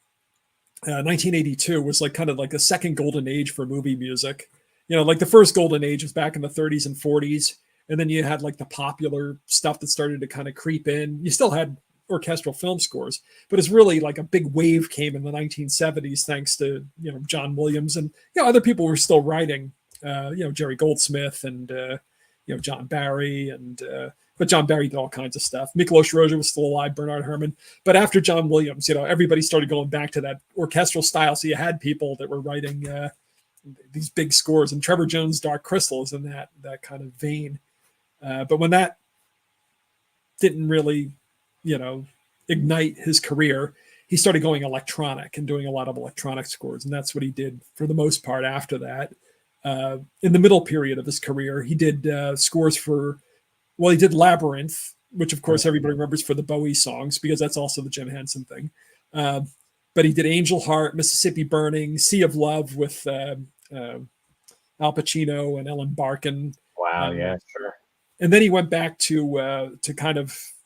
1982 was like kind of like a second golden age for movie music. Like the first golden age was back in the 30s and 40s. And then you had like the popular stuff that started to kind of creep in. You still had orchestral film scores, but it's really like a big wave came in the 1970s thanks to John Williams and other people were still writing, Jerry Goldsmith and John Barry but John Barry did all kinds of stuff. Miklos Rozsa was still alive, Bernard Herrmann. But after John Williams, everybody started going back to that orchestral style. So you had people that were writing these big scores, and Trevor Jones' Dark Crystal is in that kind of vein. But when that didn't really ignite his career, he started going electronic and doing a lot of electronic scores. And that's what he did for the most part after that. In the middle period of his career, he did scores he did Labyrinth, which of course everybody remembers for the Bowie songs, because that's also the Jim Henson thing. But he did Angel Heart, Mississippi Burning, Sea of Love with Al Pacino and Ellen Barkin. Wow, yeah, sure. And then he went back to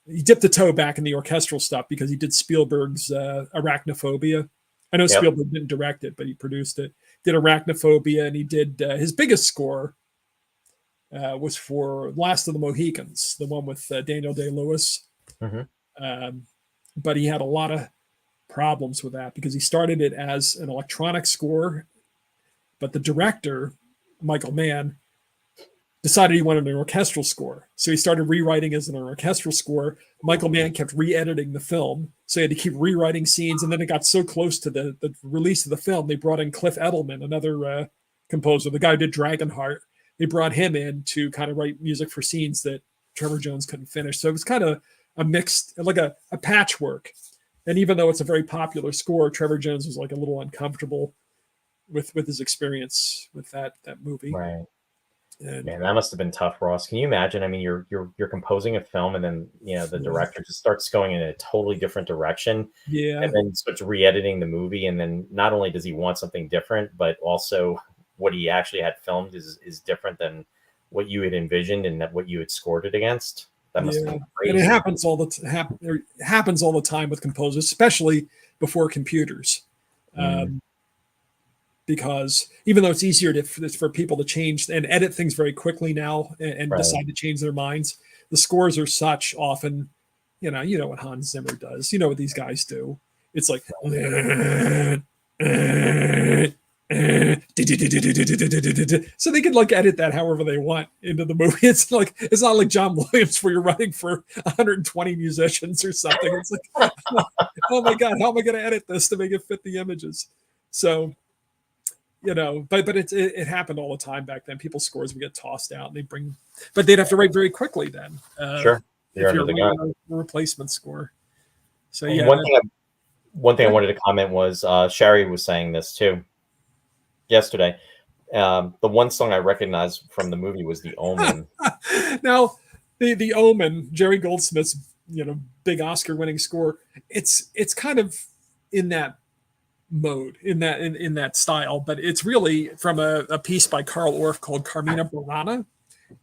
he dipped a toe back in the orchestral stuff because he did Spielberg's Arachnophobia. I know Spielberg didn't direct it, but he produced it. Did Arachnophobia, and he did his biggest score was for Last of the Mohicans, the one with Daniel Day-Lewis. But he had a lot of problems with that because he started it as an electronic score, but the director, Michael Mann, decided he wanted an orchestral score. So he started rewriting as an orchestral score. Michael Mann kept re-editing the film. So he had to keep rewriting scenes. And then it got so close to the release of the film, they brought in Cliff Edelman, another composer, the guy who did Dragonheart. They brought him in to kind of write music for scenes that Trevor Jones couldn't finish. So it was kind of a mixed, like a patchwork. And even though it's a very popular score, Trevor Jones was like a little uncomfortable with his experience with that movie. Right. Man, that must have been tough, Ross. Can you imagine? I mean, you're composing a film, and then the director just starts going in a totally different direction. Yeah. And then starts re-editing the movie, and then not only does he want something different, but also what he actually had filmed is different than what you had envisioned and what you had scored it against. That must have been crazy. And it happens all the time with composers, especially before computers. Because even though it's easier for people to change and edit things very quickly now and decide to change their minds, the scores are such often, you know what Hans Zimmer does, what these guys do. It's like, so they can like edit that however they want into the movie. It's not like John Williams where you're writing for 120 musicians or something. It's like, oh my God, how am I going to edit this to make it fit the images? So, but it happened all the time back then. People's scores would get tossed out, and but they'd have to write very quickly then. Sure, if you're writing a replacement score. So yeah. One thing I wanted to comment was Cherie was saying this too yesterday. The one song I recognized from the movie was The Omen. Now, the Omen, Jerry Goldsmith's big Oscar-winning score. It's kind of in that mode, in that style, but it's really from a piece by Carl Orff called Carmina Burana.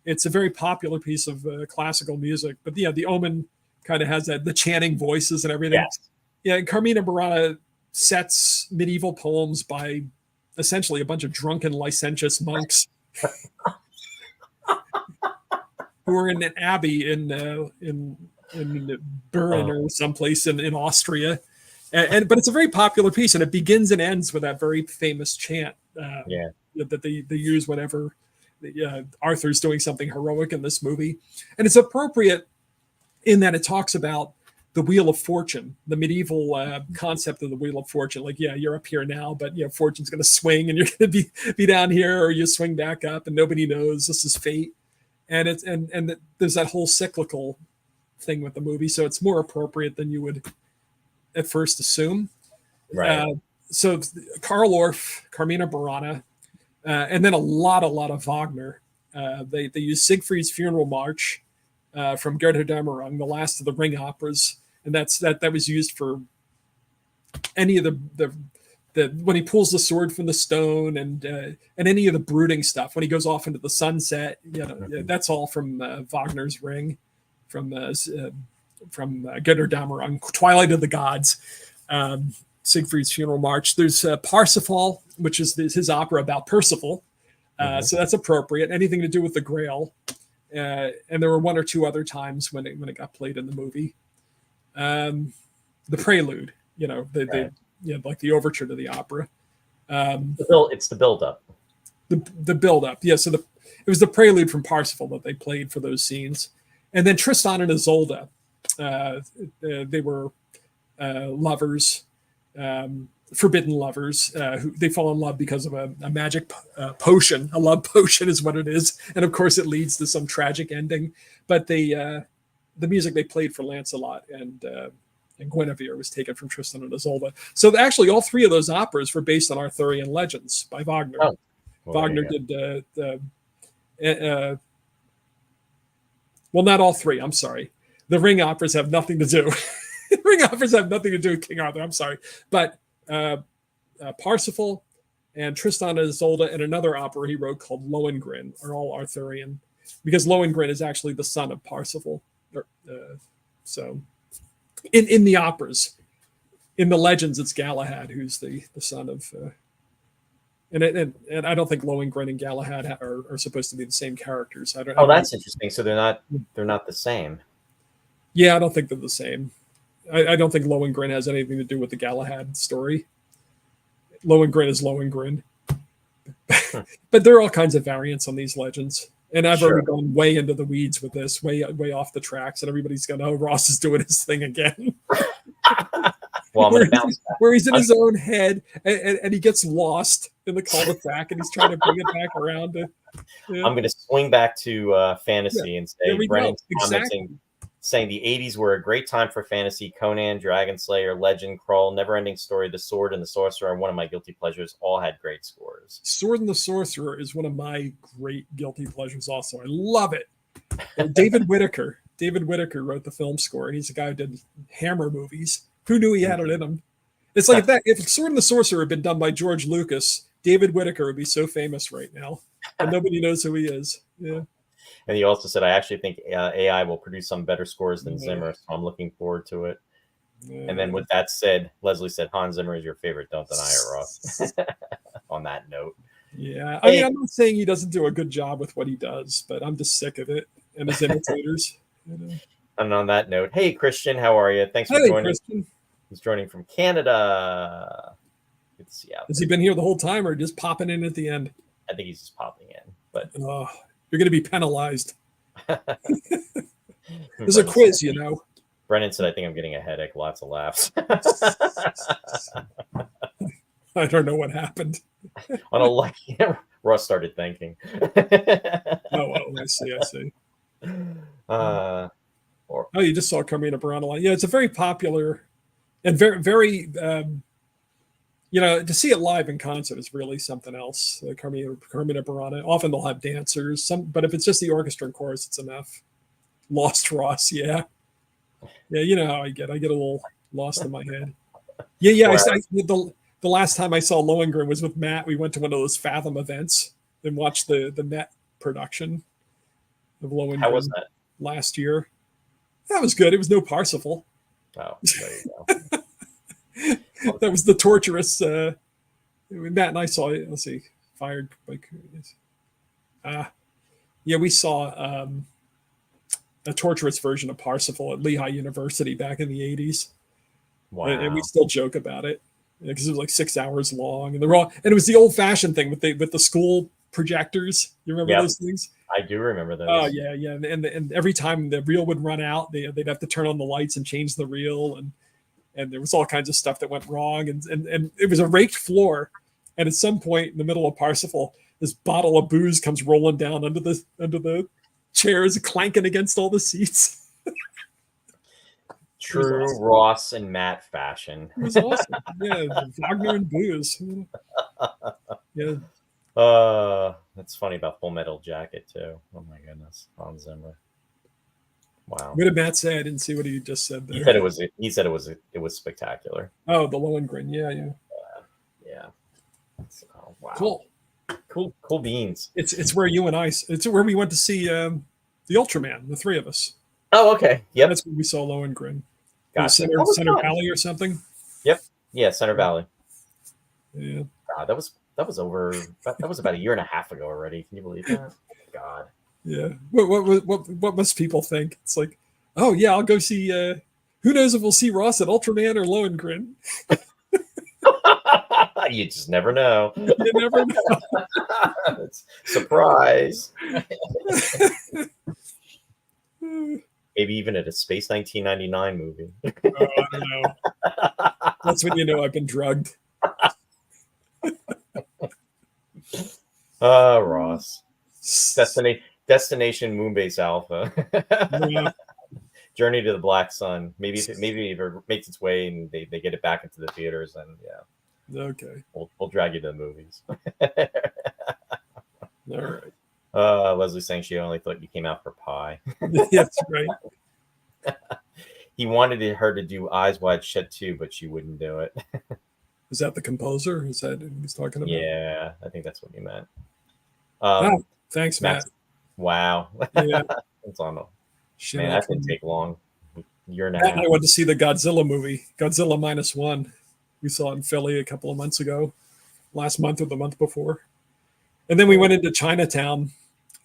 It's a very popular piece of classical music, but the Omen kind of has the chanting voices and everything. Yes. Yeah, and Carmina Burana sets medieval poems by essentially a bunch of drunken, licentious monks who are in an abbey in Bern or someplace in Austria. But it's a very popular piece, and it begins and ends with that very famous chant that they use whenever Arthur's doing something heroic in this movie, and it's appropriate in that it talks about the Wheel of Fortune, the medieval concept of the Wheel of Fortune. Like, yeah, you're up here now, but fortune's going to swing, and you're going to be down here, or you swing back up, and nobody knows. This is fate, and it's and there's that whole cyclical thing with the movie, so it's more appropriate than you would at first assume. Right. So Karl Orff, Carmina Burana, and then a lot of Wagner. They use Siegfried's Funeral March from Götterdämmerung, the last of the Ring operas, and that was used for any of the when he pulls the sword from the stone, and any of the brooding stuff when he goes off into the sunset. That's all from Wagner's Ring, from Götterdämmerung, Twilight of the Gods. Siegfried's Funeral March. There's Parsifal, which is his opera about Percival. So that's appropriate. Anything to do with the Grail. And there were one or two other times when it got played in the movie. The Prelude, like the overture to the opera. It's the build-up. The build-up, yeah. So it was the Prelude from Parsifal that they played for those scenes. And then Tristan and Isolde. They were lovers. Forbidden lovers who they fall in love because of a magic potion. A love potion is what it is, and of course it leads to some tragic ending. But the music they played for Lancelot and Guinevere was taken from Tristan and Isolde. So actually, all three of those operas were based on Arthurian legends by Wagner. Oh. Well, Wagner did well, not all three. I'm sorry. The Ring operas have nothing to do. Ring operas have nothing to do with King Arthur. I'm sorry, but Parsifal and Tristan and Isolde and another opera he wrote called Lohengrin are all Arthurian, because Lohengrin is actually the son of Parsifal. So, in the operas, in the legends, it's Galahad who's the son of. And I don't think Lohengrin and Galahad are supposed to be the same characters. That's interesting. So they're not the same. Yeah, I don't think they're the same. I don't think Lohengrin has anything to do with the Galahad story. Lohengrin is Lohengrin. But there are all kinds of variants on these legends. And I've already gone way into the weeds with this, way off the tracks, and everybody's going, oh, Ross is doing his thing again. Well, I'm going to bounce back. Where he's in his own head, and he gets lost in the cul-de-sac, and he's trying to bring it back around. I'm going to swing back to fantasy and say, Brennan's commenting, saying the 80s were a great time for fantasy. Conan, Dragon Slayer, Legend, Krull, Neverending Story, The Sword and the Sorcerer are one of my guilty pleasures. All had great scores. Sword and the Sorcerer is one of my great guilty pleasures also. I love it. David Whittaker wrote the film score, and he's a guy who did Hammer movies. Who knew he had it in him? It's like if Sword and the Sorcerer had been done by George Lucas, David Whittaker would be so famous right now, and nobody knows who he is. Yeah. And he also said, I actually think AI will produce some better scores than Zimmer, so I'm looking forward to it. Yeah. And then with that said, Leslie said, Hans Zimmer is your favorite. Don't deny it, Ross. On that note. Yeah. I mean, I'm not saying he doesn't do a good job with what he does, but I'm just sick of it and his imitators. And on that note, hey, Christian, how are you? Thanks for joining. Christian. He's joining from Canada. Good to see you out there. Has he been here the whole time or just popping in at the end? I think he's just popping in. But you're going to be penalized. There's a quiz, Brennan said, I think I'm getting a headache. Lots of laughs. I don't know what happened. On a lucky, Russ started thinking. I see. You just saw Carmina Burana. Yeah, it's a very popular and very, very, to see it live in concert is really something else. Carmina Burana. Often they'll have dancers, but if it's just the orchestra and chorus, it's enough. Lost Ross, yeah. Yeah, you know how I get. I get a little lost in my head. Yeah. Wow. The last time I saw Lohengrin was with Matt. We went to one of those Fathom events and watched the Met production of Lohengrin. How was that? Last year. That was good. It was no Parsifal. Oh, there you go. That was the torturous. Matt and I saw it. Let's see. Fired by. We saw a torturous version of Parsifal at Lehigh University back in the 80s. Wow. And we still joke about it because it was like 6 hours long, and it was the old-fashioned thing with the school projectors. You remember Yep. those things? I do remember those. Oh yeah, yeah. And every time the reel would run out, they'd have to turn on the lights and change the reel, and there was all kinds of stuff that went wrong, and it was a raked floor. And at some point in the middle of Parsifal, this bottle of booze comes rolling down under the chairs, clanking against all the seats. True awesome. Ross and Matt fashion. It was awesome. Yeah, Wagner and booze. Yeah. That's funny about Full Metal Jacket too. Oh my goodness, Hans Zimmer. Wow. What did Matt say? I didn't see what he just said there. He said it was spectacular. Oh, the Lohengrin. Yeah. Yeah. Oh, wow. Cool beans. It's where you and I. It's where we went to see the Ultraman. The three of us. Oh, okay. Yep. That's when we saw Lohengrin. Gotcha. Center Valley or something. Yep. Yeah, Center Valley. Yeah. God, that was about a year and a half ago already. Can you believe that? God. Yeah. What must people think? It's like, oh yeah, I'll go see. Who knows if we'll see Ross at Ultraman or Lohengrin? You just never know. You never know. Surprise. Maybe even at a Space 1999 movie. Oh, I don't know. That's when you know I've been drugged. Ross. Destination Moonbase Alpha. Yeah. Journey to the Black Sun. Maybe if it makes its way and they get it back into the theaters, then yeah. Okay. We'll drag you to the movies. All right. Leslie saying she only thought you came out for pie. That's right. He wanted her to do Eyes Wide Shut too, but she wouldn't do it. Is that the composer? Is that who he's talking about? Yeah, I think that's what he meant. Thanks, Matt. Wow. Yeah. It's on. Man, that didn't take long. Year and a Matt and half. I went to see the Godzilla movie, Godzilla -1. We saw it in Philly a couple of months ago, last month or the month before. And then we went into Chinatown.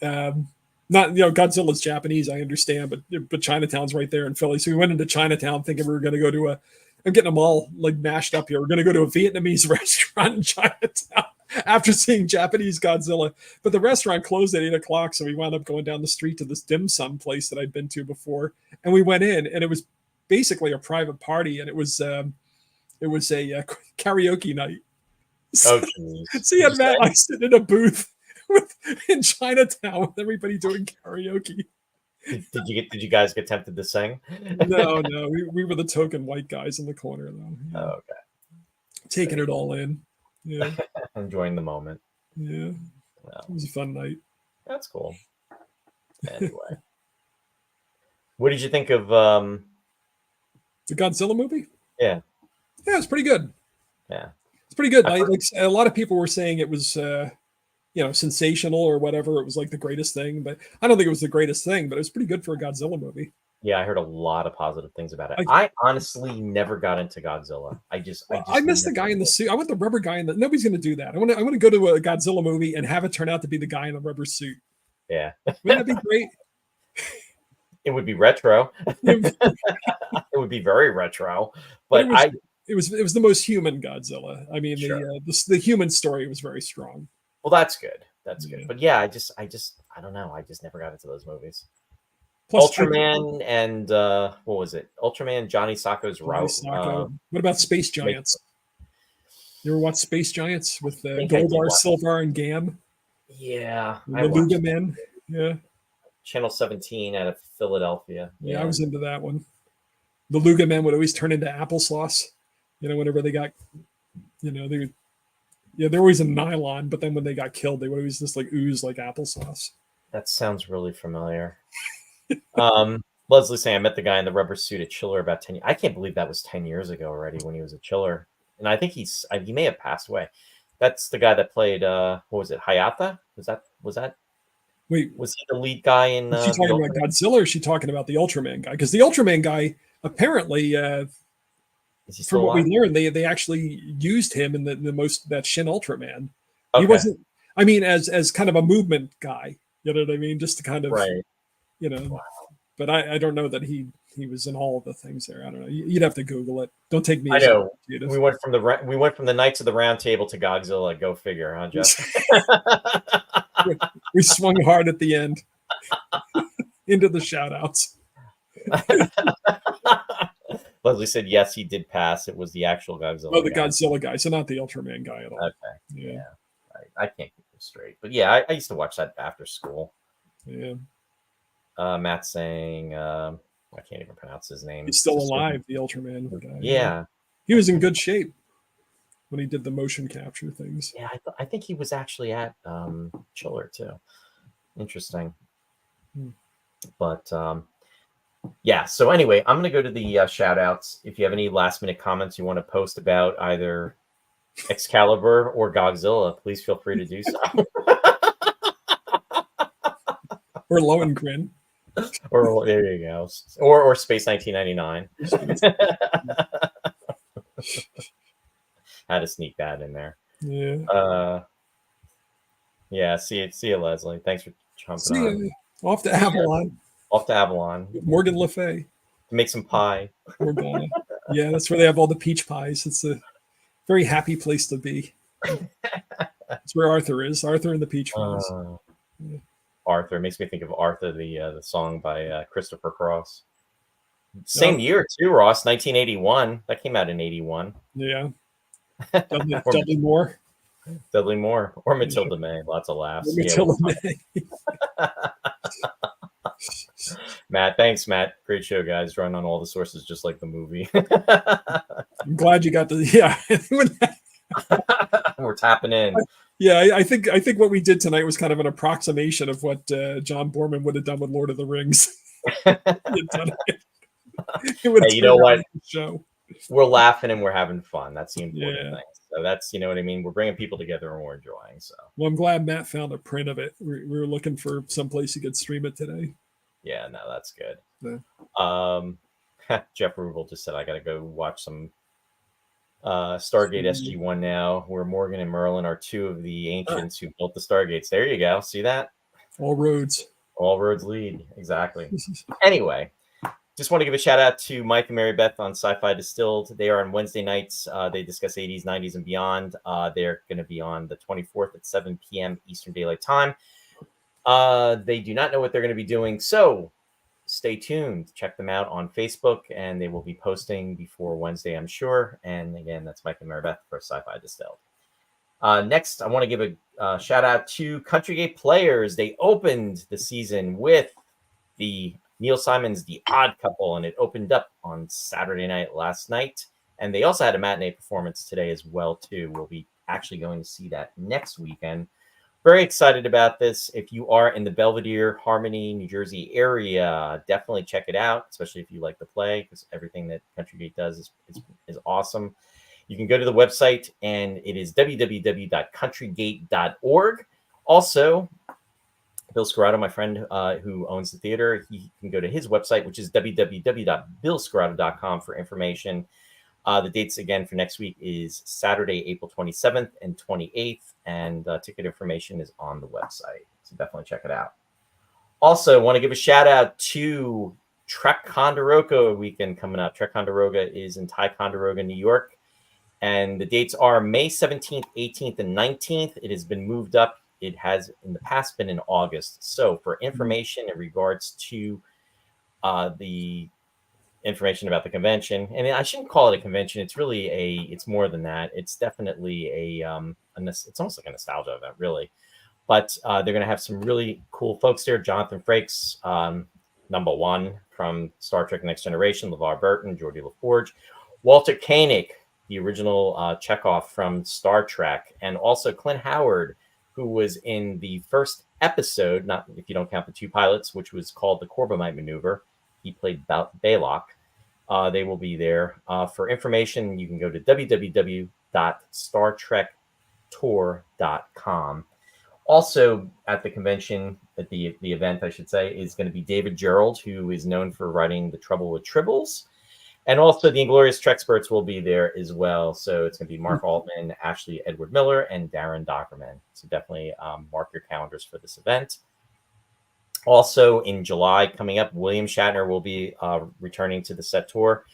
Godzilla's Japanese, I understand, but Chinatown's right there in Philly. So we went into Chinatown thinking we were going to go to I'm getting them all like mashed up here. We're going to go to a Vietnamese restaurant in Chinatown after seeing Japanese Godzilla. But the restaurant closed at 8:00. So we wound up going down the street to this dim sum place that I'd been to before. And we went in, and it was basically a private party. And it was a karaoke night. Oh, geez. So you had Matt and I sitting in a booth in Chinatown with everybody doing karaoke. Did you guys get tempted to sing? No, we were the token white guys in the corner though. Yeah. Oh, okay. Taking it all in. Yeah. Enjoying the moment. Yeah. Well, It was a fun night. that's cool. Anyway. What did you think of The Godzilla movie? Yeah. Yeah, it's pretty good. Yeah. It's pretty good. A lot of people were saying it was sensational or whatever. It was like the greatest thing, but I don't think it was the greatest thing, but it was pretty good for a Godzilla movie. Yeah, I heard a lot of positive things about it. I honestly never got into Godzilla. I missed the guy in the suit. I want the rubber guy in the. Nobody's going to do that. I want to go to a Godzilla movie and have it turn out to be the guy in the rubber suit. Yeah, wouldn't that be great? It would be retro. It would be very retro. But it was the most human Godzilla. I mean, sure. The human story was very strong. Well, that's good. That's good. But yeah, I don't know. I just never got into those movies. Plus, Ultraman and what was it? Ultraman, Johnny Sacco's Route. What about Space Giants? You ever watch Space Giants with Goldar, Silvar, and Gam? Yeah, the Luga Men. Yeah. Channel 17 out of Philadelphia. Yeah, I was into that one. The Luga Men would always turn into applesauce. Whenever they got, they're always in nylon, but then when they got killed, they would always just like ooze like applesauce. That sounds really familiar. Leslie saying I met the guy in the rubber suit at Chiller about 10 years. I can't believe that was 10 years ago already when he was a Chiller. And I think he may have passed away. That's the guy that played what was it, Hayata? Was that Wait, was he the lead guy in is she talking about Godzilla or is she talking about the Ultraman guy? Because the Ultraman guy apparently from what we learned, they actually used him in that Shin Ultraman. Okay. He wasn't, I mean, as kind of a movement guy, you know what I mean? Just to kind of, wow. But I don't know that he was in all of the things there. I don't know. You'd have to Google it. Don't take me. I know. We went from the Knights of the Round Table to Godzilla. Go figure, huh, Jeff? We swung hard at the end into the shout outs. Leslie said, yes, he did pass. It was the actual Godzilla. Oh, the guy. Godzilla guy. So not the Ultraman guy at all. Okay. Yeah. I can't keep this straight. But yeah, I used to watch that after school. Yeah. Matt's saying, I can't even pronounce his name. He's still alive, the Ultraman guy. Yeah. He was in good shape when he did the motion capture things. Yeah, I think he was actually at Chiller too. Interesting. But yeah, so anyway, I'm going to go to the shout outs. If you have any last minute comments you want to post about either Excalibur or Godzilla, please feel free to do so. Or Lohengrin. Or there you go. Or Space 1999. Had to sneak that in there. Yeah. Yeah, see you, Leslie. Thanks for jumping on. Off to Avalon. Off to Avalon. Morgan Le Fay. To make some pie. Yeah, that's where they have all the peach pies. It's a very happy place to be. That's where Arthur is. Arthur and the peach pies. Yeah. Arthur makes me think of Arthur, the song by Christopher Cross. Same year too, Ross. 1981. That came out in 81. Yeah. Dudley Moore. Dudley Moore or Matilda May. Lots of laughs. Matilda May. Matt, thanks, Matt. Great show, guys. Run on all the sources, just like the movie. I'm glad you got the We're tapping in. Yeah, I think what we did tonight was kind of an approximation of what John Borman would have done with Lord of the Rings. Hey, you know what? Show. We're laughing and we're having fun. That's the important Yeah. thing. So that's, you know what I mean? We're bringing people together and we're enjoying. So, well, I'm glad Matt found a print of it. We were looking for someplace he could stream it today. Yeah, no, that's good. Yeah. Jeff Rubel just said, I got to go watch some Stargate SG-1 now, where Morgan and Merlin are two of the ancients who built the Stargates. There you go. See that? All roads Lead. Exactly. Anyway, just want to give a shout out to Mike and Mary Beth on Sci-Fi Distilled. They are on Wednesday nights. They discuss 80s, 90s, and beyond. They're going to be on the 24th at 7 p.m. Eastern Daylight Time. They do not know what they're going to be doing, so stay tuned. Check them out on Facebook, and they will be posting before Wednesday, I'm sure. And again, that's Mike and Mary Beth for Sci-Fi Distilled. Next, I want to give a shout out to Country Gate Players. They opened the season with the Neil Simon's The Odd Couple, and it opened up on Saturday night last night. And they also had a matinee performance today as well, too. We'll be actually going to see that next weekend. Very excited about this. If you are in the Belvedere, Harmony, New Jersey area, definitely check it out, especially if you like to play, because everything that Country Gate does is awesome. You can go to the website, and it is www.countrygate.org. Also, Bill Scarrato, my friend who owns the theater, he can go to his website, which is www.billscarrato.com for information. The dates again for next week is Saturday, April 27th and 28th, and ticket information is on the website. So definitely check it out. Also, want to give a shout out to Ticonderoga weekend coming up. Ticonderoga is in Ticonderoga, New York, and the dates are May 17th, 18th, and 19th. It has been moved up. It has in the past been in August. So for information in regards to the information about the convention, and I shouldn't call it a convention. It's really it's more than that. It's definitely it's almost like a nostalgia event, really. But they're going to have some really cool folks there. Jonathan Frakes, #1 from Star Trek Next Generation, LeVar Burton, Geordi LaForge, Walter Koenig, the original Chekhov from Star Trek, and also Clint Howard, who was in the first episode, not if you don't count the two pilots, which was called the Corbomite Maneuver. He played Baylock. They will be there. For information, you can go to www.StarTrekTour.com. Also at the convention, at the event, I should say, is going to be David Gerald, who is known for writing The Trouble with Tribbles. And also the Inglorious Treksperts will be there as well. So it's going to be Mark Altman, Ashley Edward Miller, and Darren Dockerman. So definitely mark your calendars for this event. Also in July coming up, William Shatner will be returning to the set tour.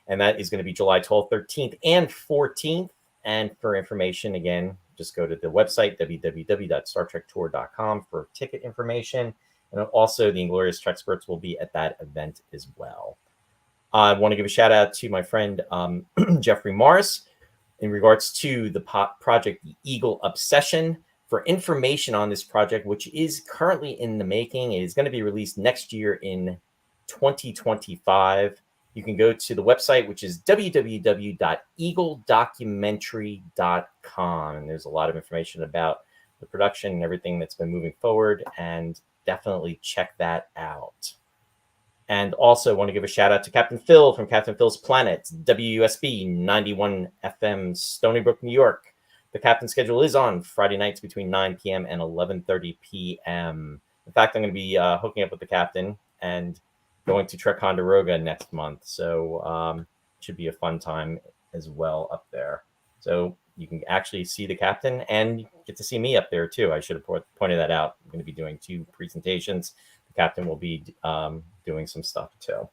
And that is going to be July 12th, 13th, and 14th. And for information, again, just go to the website, www.startrektour.com, for ticket information. And also the Inglorious Treksperts will be at that event as well. I want to give a shout out to my friend Geoffrey Morris in regards to the project The Eagle Obsession. For information on this project, which is currently in the making, it is going to be released next year in 2025. You can go to the website, which is www.eagledocumentary.com. And there's a lot of information about the production and everything that's been moving forward, and definitely check that out. And also want to give a shout out to Captain Phil from Captain Phil's Planet, WUSB 91 FM, Stony Brook, New York. The captain schedule is on Friday nights between 9 p.m. and 11:30 p.m. In fact, I'm going to be hooking up with the captain and going to Ticonderoga next month. So should be a fun time as well up there. So you can actually see the captain and get to see me up there too. I should have pointed that out. I'm going to be doing 2 presentations. The captain will be doing some stuff too.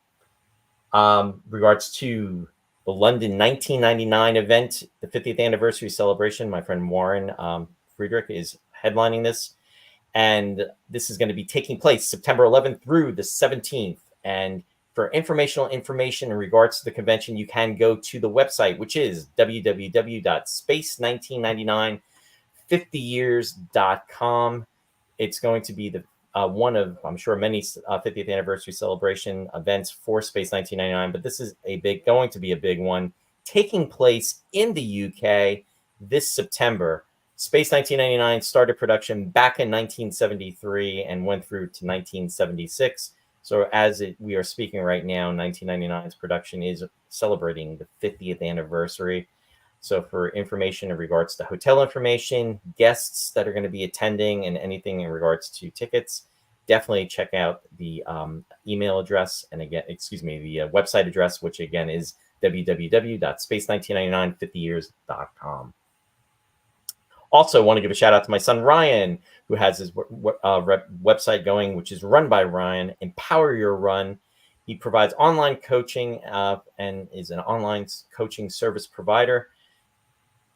Regards to the London 1999 event, the 50th anniversary celebration, my friend Warren Friedrich is headlining this. And this is going to be taking place September 11th through the 17th. And for information in regards to the convention, you can go to the website, which is www.space199950years.com. It's going to be the one of, I'm sure, many 50th anniversary celebration events for Space 1999, but this is going to be a big one, taking place in the UK this September. Space 1999 started production back in 1973 and went through to 1976. So we are speaking right now, 1999's production is celebrating the 50th anniversary. So for information in regards to hotel information, guests that are going to be attending, and anything in regards to tickets, definitely check out the email address. And again, the website address, which again is www.space199950years.com. Also want to give a shout out to my son, Ryan, who has his website going, which is Run by Ryan, Empower Your Run. He provides online coaching and is an online coaching service provider.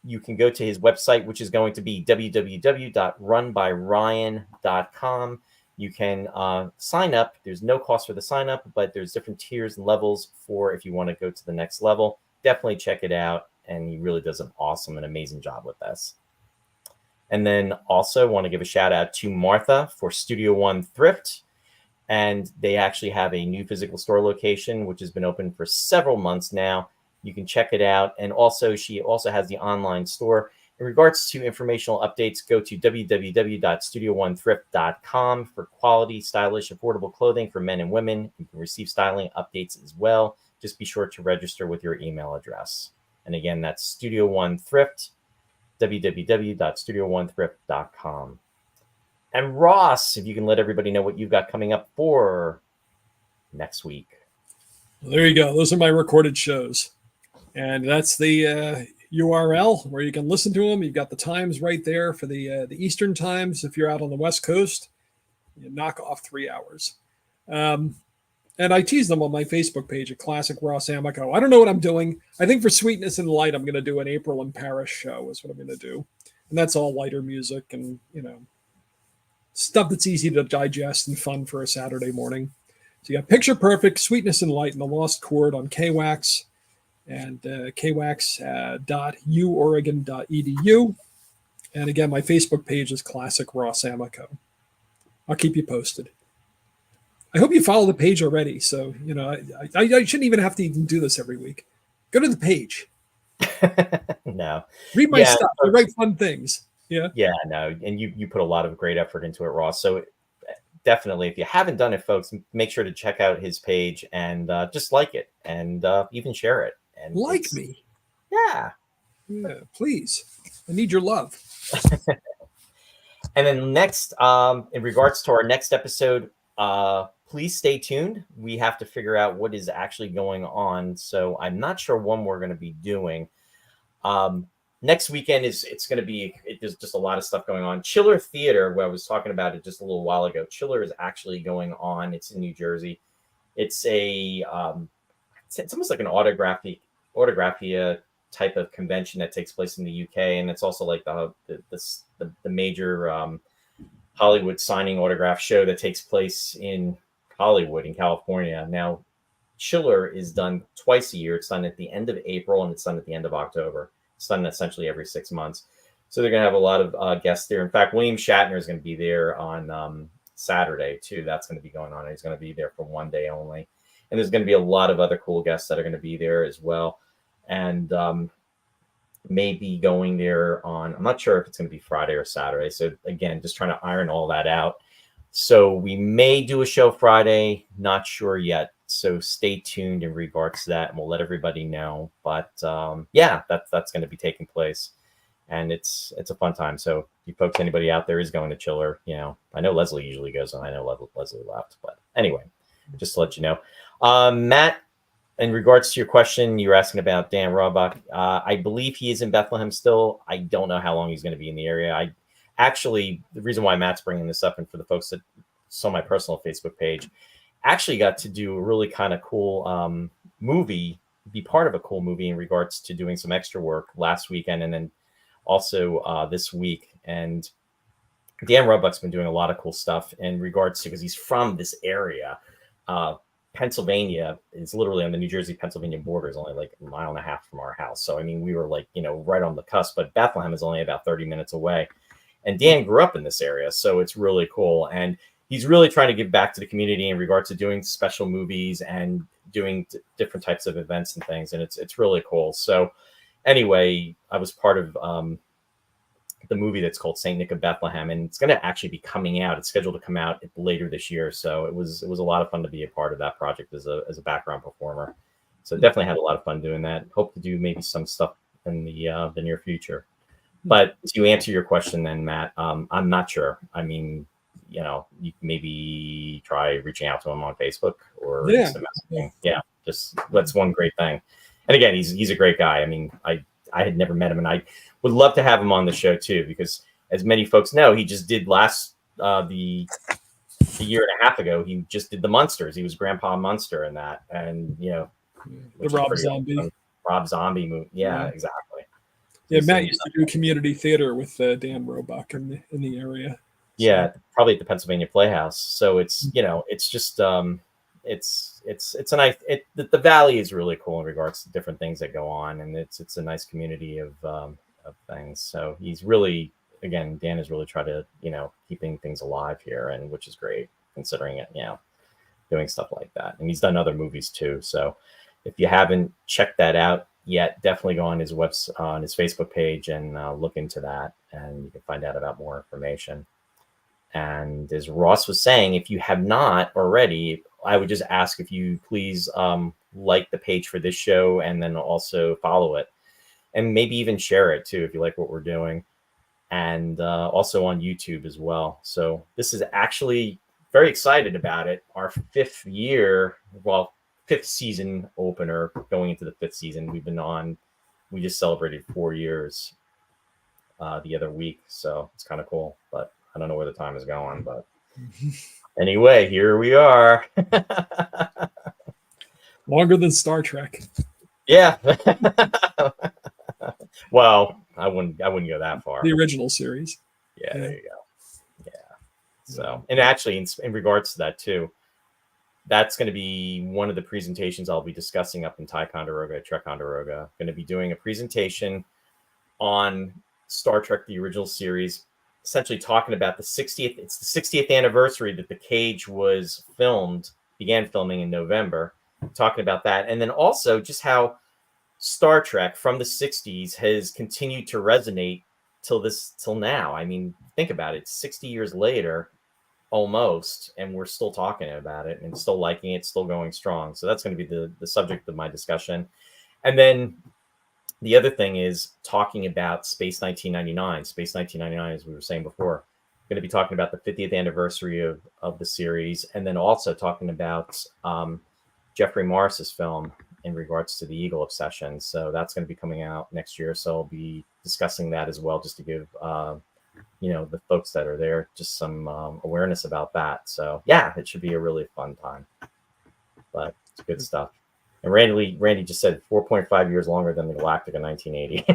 You can go to his website, which is going to be www.runbyryan.com. You can sign up. There's no cost for the sign up, but there's different tiers and levels for if you want to go to the next level. Definitely check it out. And he really does an awesome and amazing job with this. And then also want to give a shout out to Martha for Studio One Thrift. And they actually have a new physical store location, which has been open for several months now. You can check it out. And also, she also has the online store. In regards to informational updates, go to www.studioonethrift.com for quality, stylish, affordable clothing for men and women. You can receive styling updates as well. Just be sure to register with your email address. And again, that's Studio One Thrift, www.studioonethrift.com. And Ross, if you can let everybody know what you've got coming up for next week. Well, there you go. Those are my recorded shows. And that's the URL where you can listen to them. You've got the times right there for the Eastern times. If you're out on the West Coast, you knock off 3 hours. And I tease them on my Facebook page at Classic Ross Amico. I don't know what I'm doing. I think for Sweetness and Light, I'm going to do an April in Paris show is what I'm going to do. And that's all lighter music and, stuff that's easy to digest and fun for a Saturday morning. So you got Picture Perfect, Sweetness and Light, and The Lost Chord on KWAX and kwax.uoregon.edu. And again, my Facebook page is Classic Ross Amico. I'll keep you posted. I hope you follow the page already. So, I shouldn't even have to even do this every week. Go to the page. No. Read my stuff. I write fun things. Yeah. Yeah, no. And you put a lot of great effort into it, Ross. So definitely, if you haven't done it, folks, make sure to check out his page and just like it and even share it. And like me. Yeah. Yeah, please. I need your love. And then next, in regards to our next episode, please stay tuned. We have to figure out what is actually going on. So I'm not sure when we're going to be doing. Next weekend it's going to be, there's just a lot of stuff going on. Chiller Theater, where I was talking about it just a little while ago. Chiller is actually going on. It's in New Jersey. It's it's almost like an autographia type of convention that takes place in the UK, and it's also like the major Hollywood signing autograph show that takes place in Hollywood in California. Now, Chiller is done twice a year. It's done at the end of April and it's done at the end of October. It's done essentially every 6 months. So they're going to have a lot of guests there. In fact, William Shatner is going to be there on Saturday too. That's going to be going on. He's going to be there for one day only. And there's going to be a lot of other cool guests that are going to be there as well. And maybe going there on, I'm not sure if it's going to be Friday or Saturday. So again, just trying to iron all that out. So we may do a show Friday, not sure yet. So stay tuned in regards to that, and we'll let everybody know. But yeah, that's going to be taking place, and it's a fun time. So you folks, anybody out there is going to Chiller, I know Leslie usually goes, and I know Leslie left, but anyway, just to let you know. Matt, in regards to your question, you were asking about Dan Roebuck. I believe he is in Bethlehem still. I don't know how long he's going to be in the area. Actually, the reason why Matt's bringing this up, and for the folks that saw my personal Facebook page, actually got to do a really kind of cool movie, be part of a cool movie in regards to doing some extra work last weekend and then also this week. And Dan Roebuck's been doing a lot of cool stuff in regards to, because he's from this area. Pennsylvania is literally on the New Jersey-Pennsylvania border, is only like a mile and a half from our house. So, I mean, we were like, right on the cusp, but Bethlehem is only about 30 minutes away. And Dan grew up in this area, so it's really cool. And he's really trying to give back to the community in regards to doing special movies and doing different types of events and things. And it's really cool. So anyway, I was part of the movie that's called Saint Nick of Bethlehem, and it's going to actually be coming out. It's scheduled to come out later this year. So it was a lot of fun to be a part of that project as a background performer. So definitely had a lot of fun doing that. Hope to do maybe some stuff in the near future. But to answer your question then, Matt, I'm not sure. I mean, you maybe try reaching out to him on Facebook or just a messaging. Yeah, just that's one great thing. And again, he's a great guy. I mean, I had never met him, and I would love to have him on the show too, because as many folks know, he just did a year and a half ago, he just did the Munsters. He was Grandpa Munster in that, and the Rob Zombie movie. Yeah, exactly. Yeah, Matt used to do community theater with Dan Roebuck in the area. So. Yeah, probably at the Pennsylvania Playhouse. So it's it's just it's a nice. The Valley is really cool in regards to different things that go on, and it's a nice community of things. So he's really, again, Dan has really tried to keeping things alive here, and which is great considering it. Doing stuff like that, and he's done other movies too. So if you haven't checked that out yet, definitely go on his on his Facebook page and look into that, and you can find out about more information. And as Ross was saying, if you have not already, I would just ask if you please like the page for this show, and then also follow it, and maybe even share it too if you like what we're doing, and also on YouTube as well. So this is actually very excited about it. Our fifth season opener, going into the fifth season. We just celebrated 4 years the other week, so it's kind of cool. But I don't know where the time is going, but anyway, here we are. Longer than Star Trek. Yeah. Well, I wouldn't go that far. The original series. Yeah, there you go. Yeah. So, and actually, in regards to that too, that's going to be one of the presentations I'll be discussing up in Ticonderoga, Treconderoga. Going to be doing a presentation on Star Trek: The Original Series, essentially talking about the 60th. It's the 60th anniversary that The Cage was began filming in November. Talking about that, and then also just how Star Trek from the 60s has continued to resonate till now. I mean, think about it. 60 years later, almost, and we're still talking about it and still liking it, still going strong. So that's going to be the subject of my discussion. And then the other thing is talking about Space 1999. Space 1999, as we were saying before, going to be talking about the 50th anniversary of the series, and then also talking about Geoffrey Morris's film in regards to the Eagle obsession. So that's going to be coming out next year. So I'll be discussing that as well, just to give the folks that are there just some awareness about that. So yeah, it should be a really fun time. But it's good stuff. And Randy just said 4.5 years longer than the Galactic in 1980.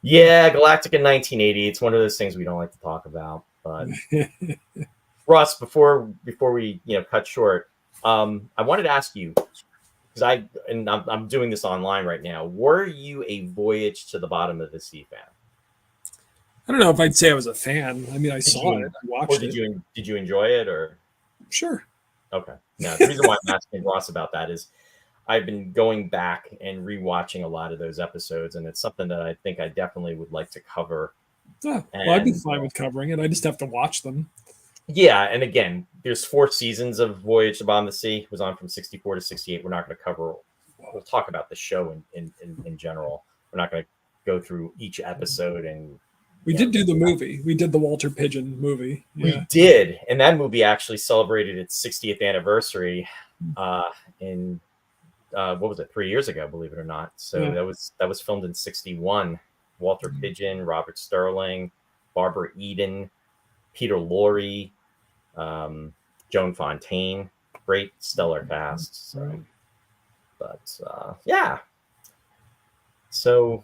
Yeah, Galactic in 1980. It's one of those things we don't like to talk about. But Ross, before we cut short, I wanted to ask you, because I'm doing this online right now. Were you a Voyage to the Bottom of the Sea fan? I don't know if I'd say I was a fan. I mean, I saw it, I watched it. Did you enjoy it, or? Sure. Okay. Now, the reason why I'm asking Ross about that is I've been going back and rewatching a lot of those episodes, and it's something that I think I definitely would like to cover. Yeah, well, I'd be fine with covering it. I just have to watch them. Yeah, and again, there's 4 seasons of Voyage to the Bottom of the Sea. It was on from 64 to 68. We're not going to cover. We'll talk about the show in general. We're not going to go through each episode. And we did do the movie. We did the Walter Pidgeon movie. Yeah. We did, and that movie actually celebrated its 60th anniversary in what was it, 3 years ago? Believe it or not. So that was filmed in 61. Walter Pidgeon, Robert Sterling, Barbara Eden, Peter Lorre, Joan Fontaine, great stellar cast. So, but yeah. So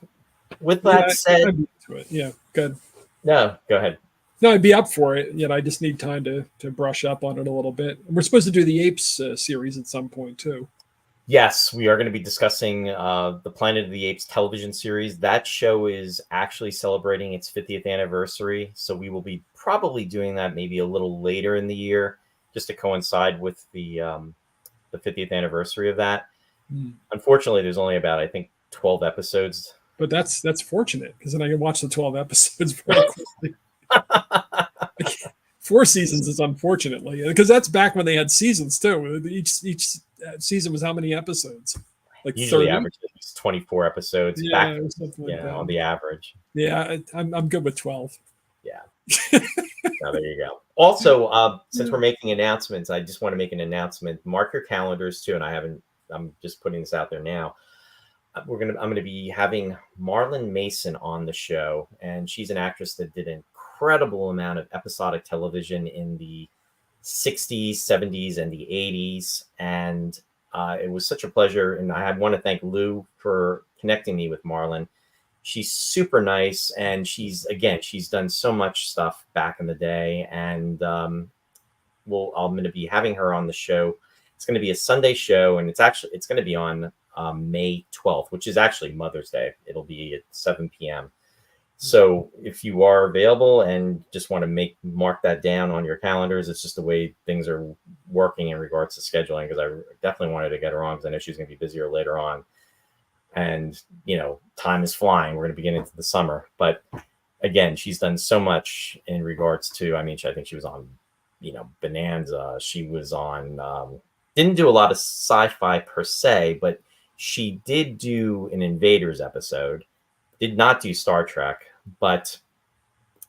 with that said, I'd be into it. Yeah, good. No, go ahead. No, I'd be up for it. I just need time to brush up on it a little bit. We're supposed to do the Apes series at some point too. Yes, we are going to be discussing the Planet of the Apes television series. That show is actually celebrating its 50th anniversary, so we will be probably doing that maybe a little later in the year, just to coincide with the 50th anniversary of that. Unfortunately, there's only about, I think, 12 episodes. But that's fortunate, because then I can watch the 12 episodes very quickly. 4 seasons is unfortunately, because that's back when they had seasons too. Each season was how many episodes? Like usually 30? average 24 episodes. Yeah, or something like that. On the average. Yeah, I'm good with 12. Yeah. Now there you go. Also, since we're making announcements, I just want to make an announcement. Mark your calendars too, and I'm just putting this out there now. I'm going to be having Marlon Mason on the show, and she's an actress that did an incredible amount of episodic television in the 60s, 70s, and the 80s. And it was such a pleasure. And I want to thank Lou for connecting me with Marlon. She's super nice. And she's done so much stuff back in the day. And I'm going to be having her on the show. It's going to be a Sunday show. And it's going to be on May 12th, which is actually Mother's Day. It'll be at 7 p.m. So if you are available and just want to mark that down on your calendars, it's just the way things are working in regards to scheduling, because I definitely wanted to get her on, because I know she's going to be busier later on. And, time is flying. We're going to begin into the summer. But again, she's done so much in regards to, I think she was on, Bonanza. She was on, didn't do a lot of sci-fi per se, but she did do an Invaders episode. Did not do Star Trek, but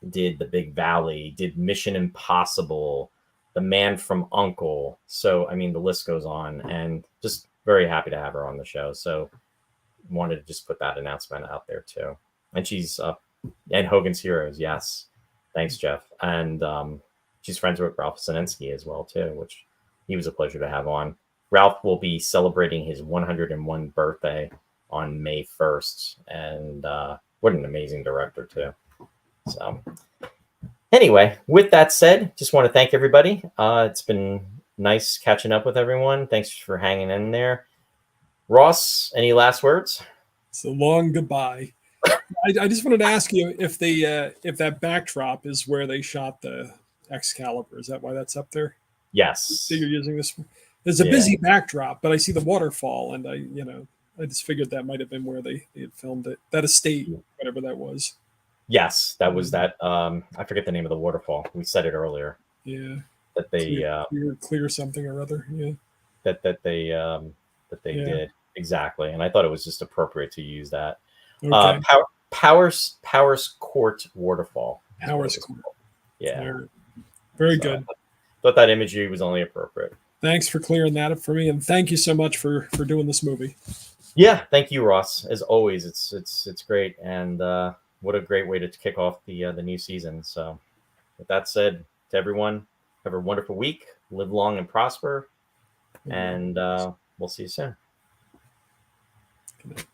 did The Big Valley, did Mission Impossible, The Man from U.N.C.L.E. So, the list goes on, and just very happy to have her on the show. So wanted to just put that announcement out there too. And she's and Hogan's Heroes. Yes. Thanks, Jeff. And she's friends with Ralph Sinensky as well too, which he was a pleasure to have on. Ralph will be celebrating his 101 birthday on May 1st. And what an amazing director too. So anyway, with that said, just want to thank everybody. It's been nice catching up with everyone. Thanks for hanging in there. Ross, any last words? It's a long goodbye. I just wanted to ask you if that backdrop is where they shot the Excalibur. Is that why that's up there? Yes. So you're using this. There's a busy backdrop, but I see the waterfall, and I just figured that might have been where they had filmed it. That estate, whatever that was. Yes, that was that. I forget the name of the waterfall. We said it earlier. Yeah. That they clear something or other. Yeah. That they did exactly, and I thought it was just appropriate to use that. Okay. Powers Court waterfall. Powers Court. Yeah. Very good. Thought that imagery was only appropriate. Thanks for clearing that up for me, and thank you so much for doing this movie. Yeah, thank you, Ross. As always, it's great, and what a great way to kick off the new season. So, with that said, to everyone, Have a wonderful week. Live long and prosper. And we'll see you soon. Good night.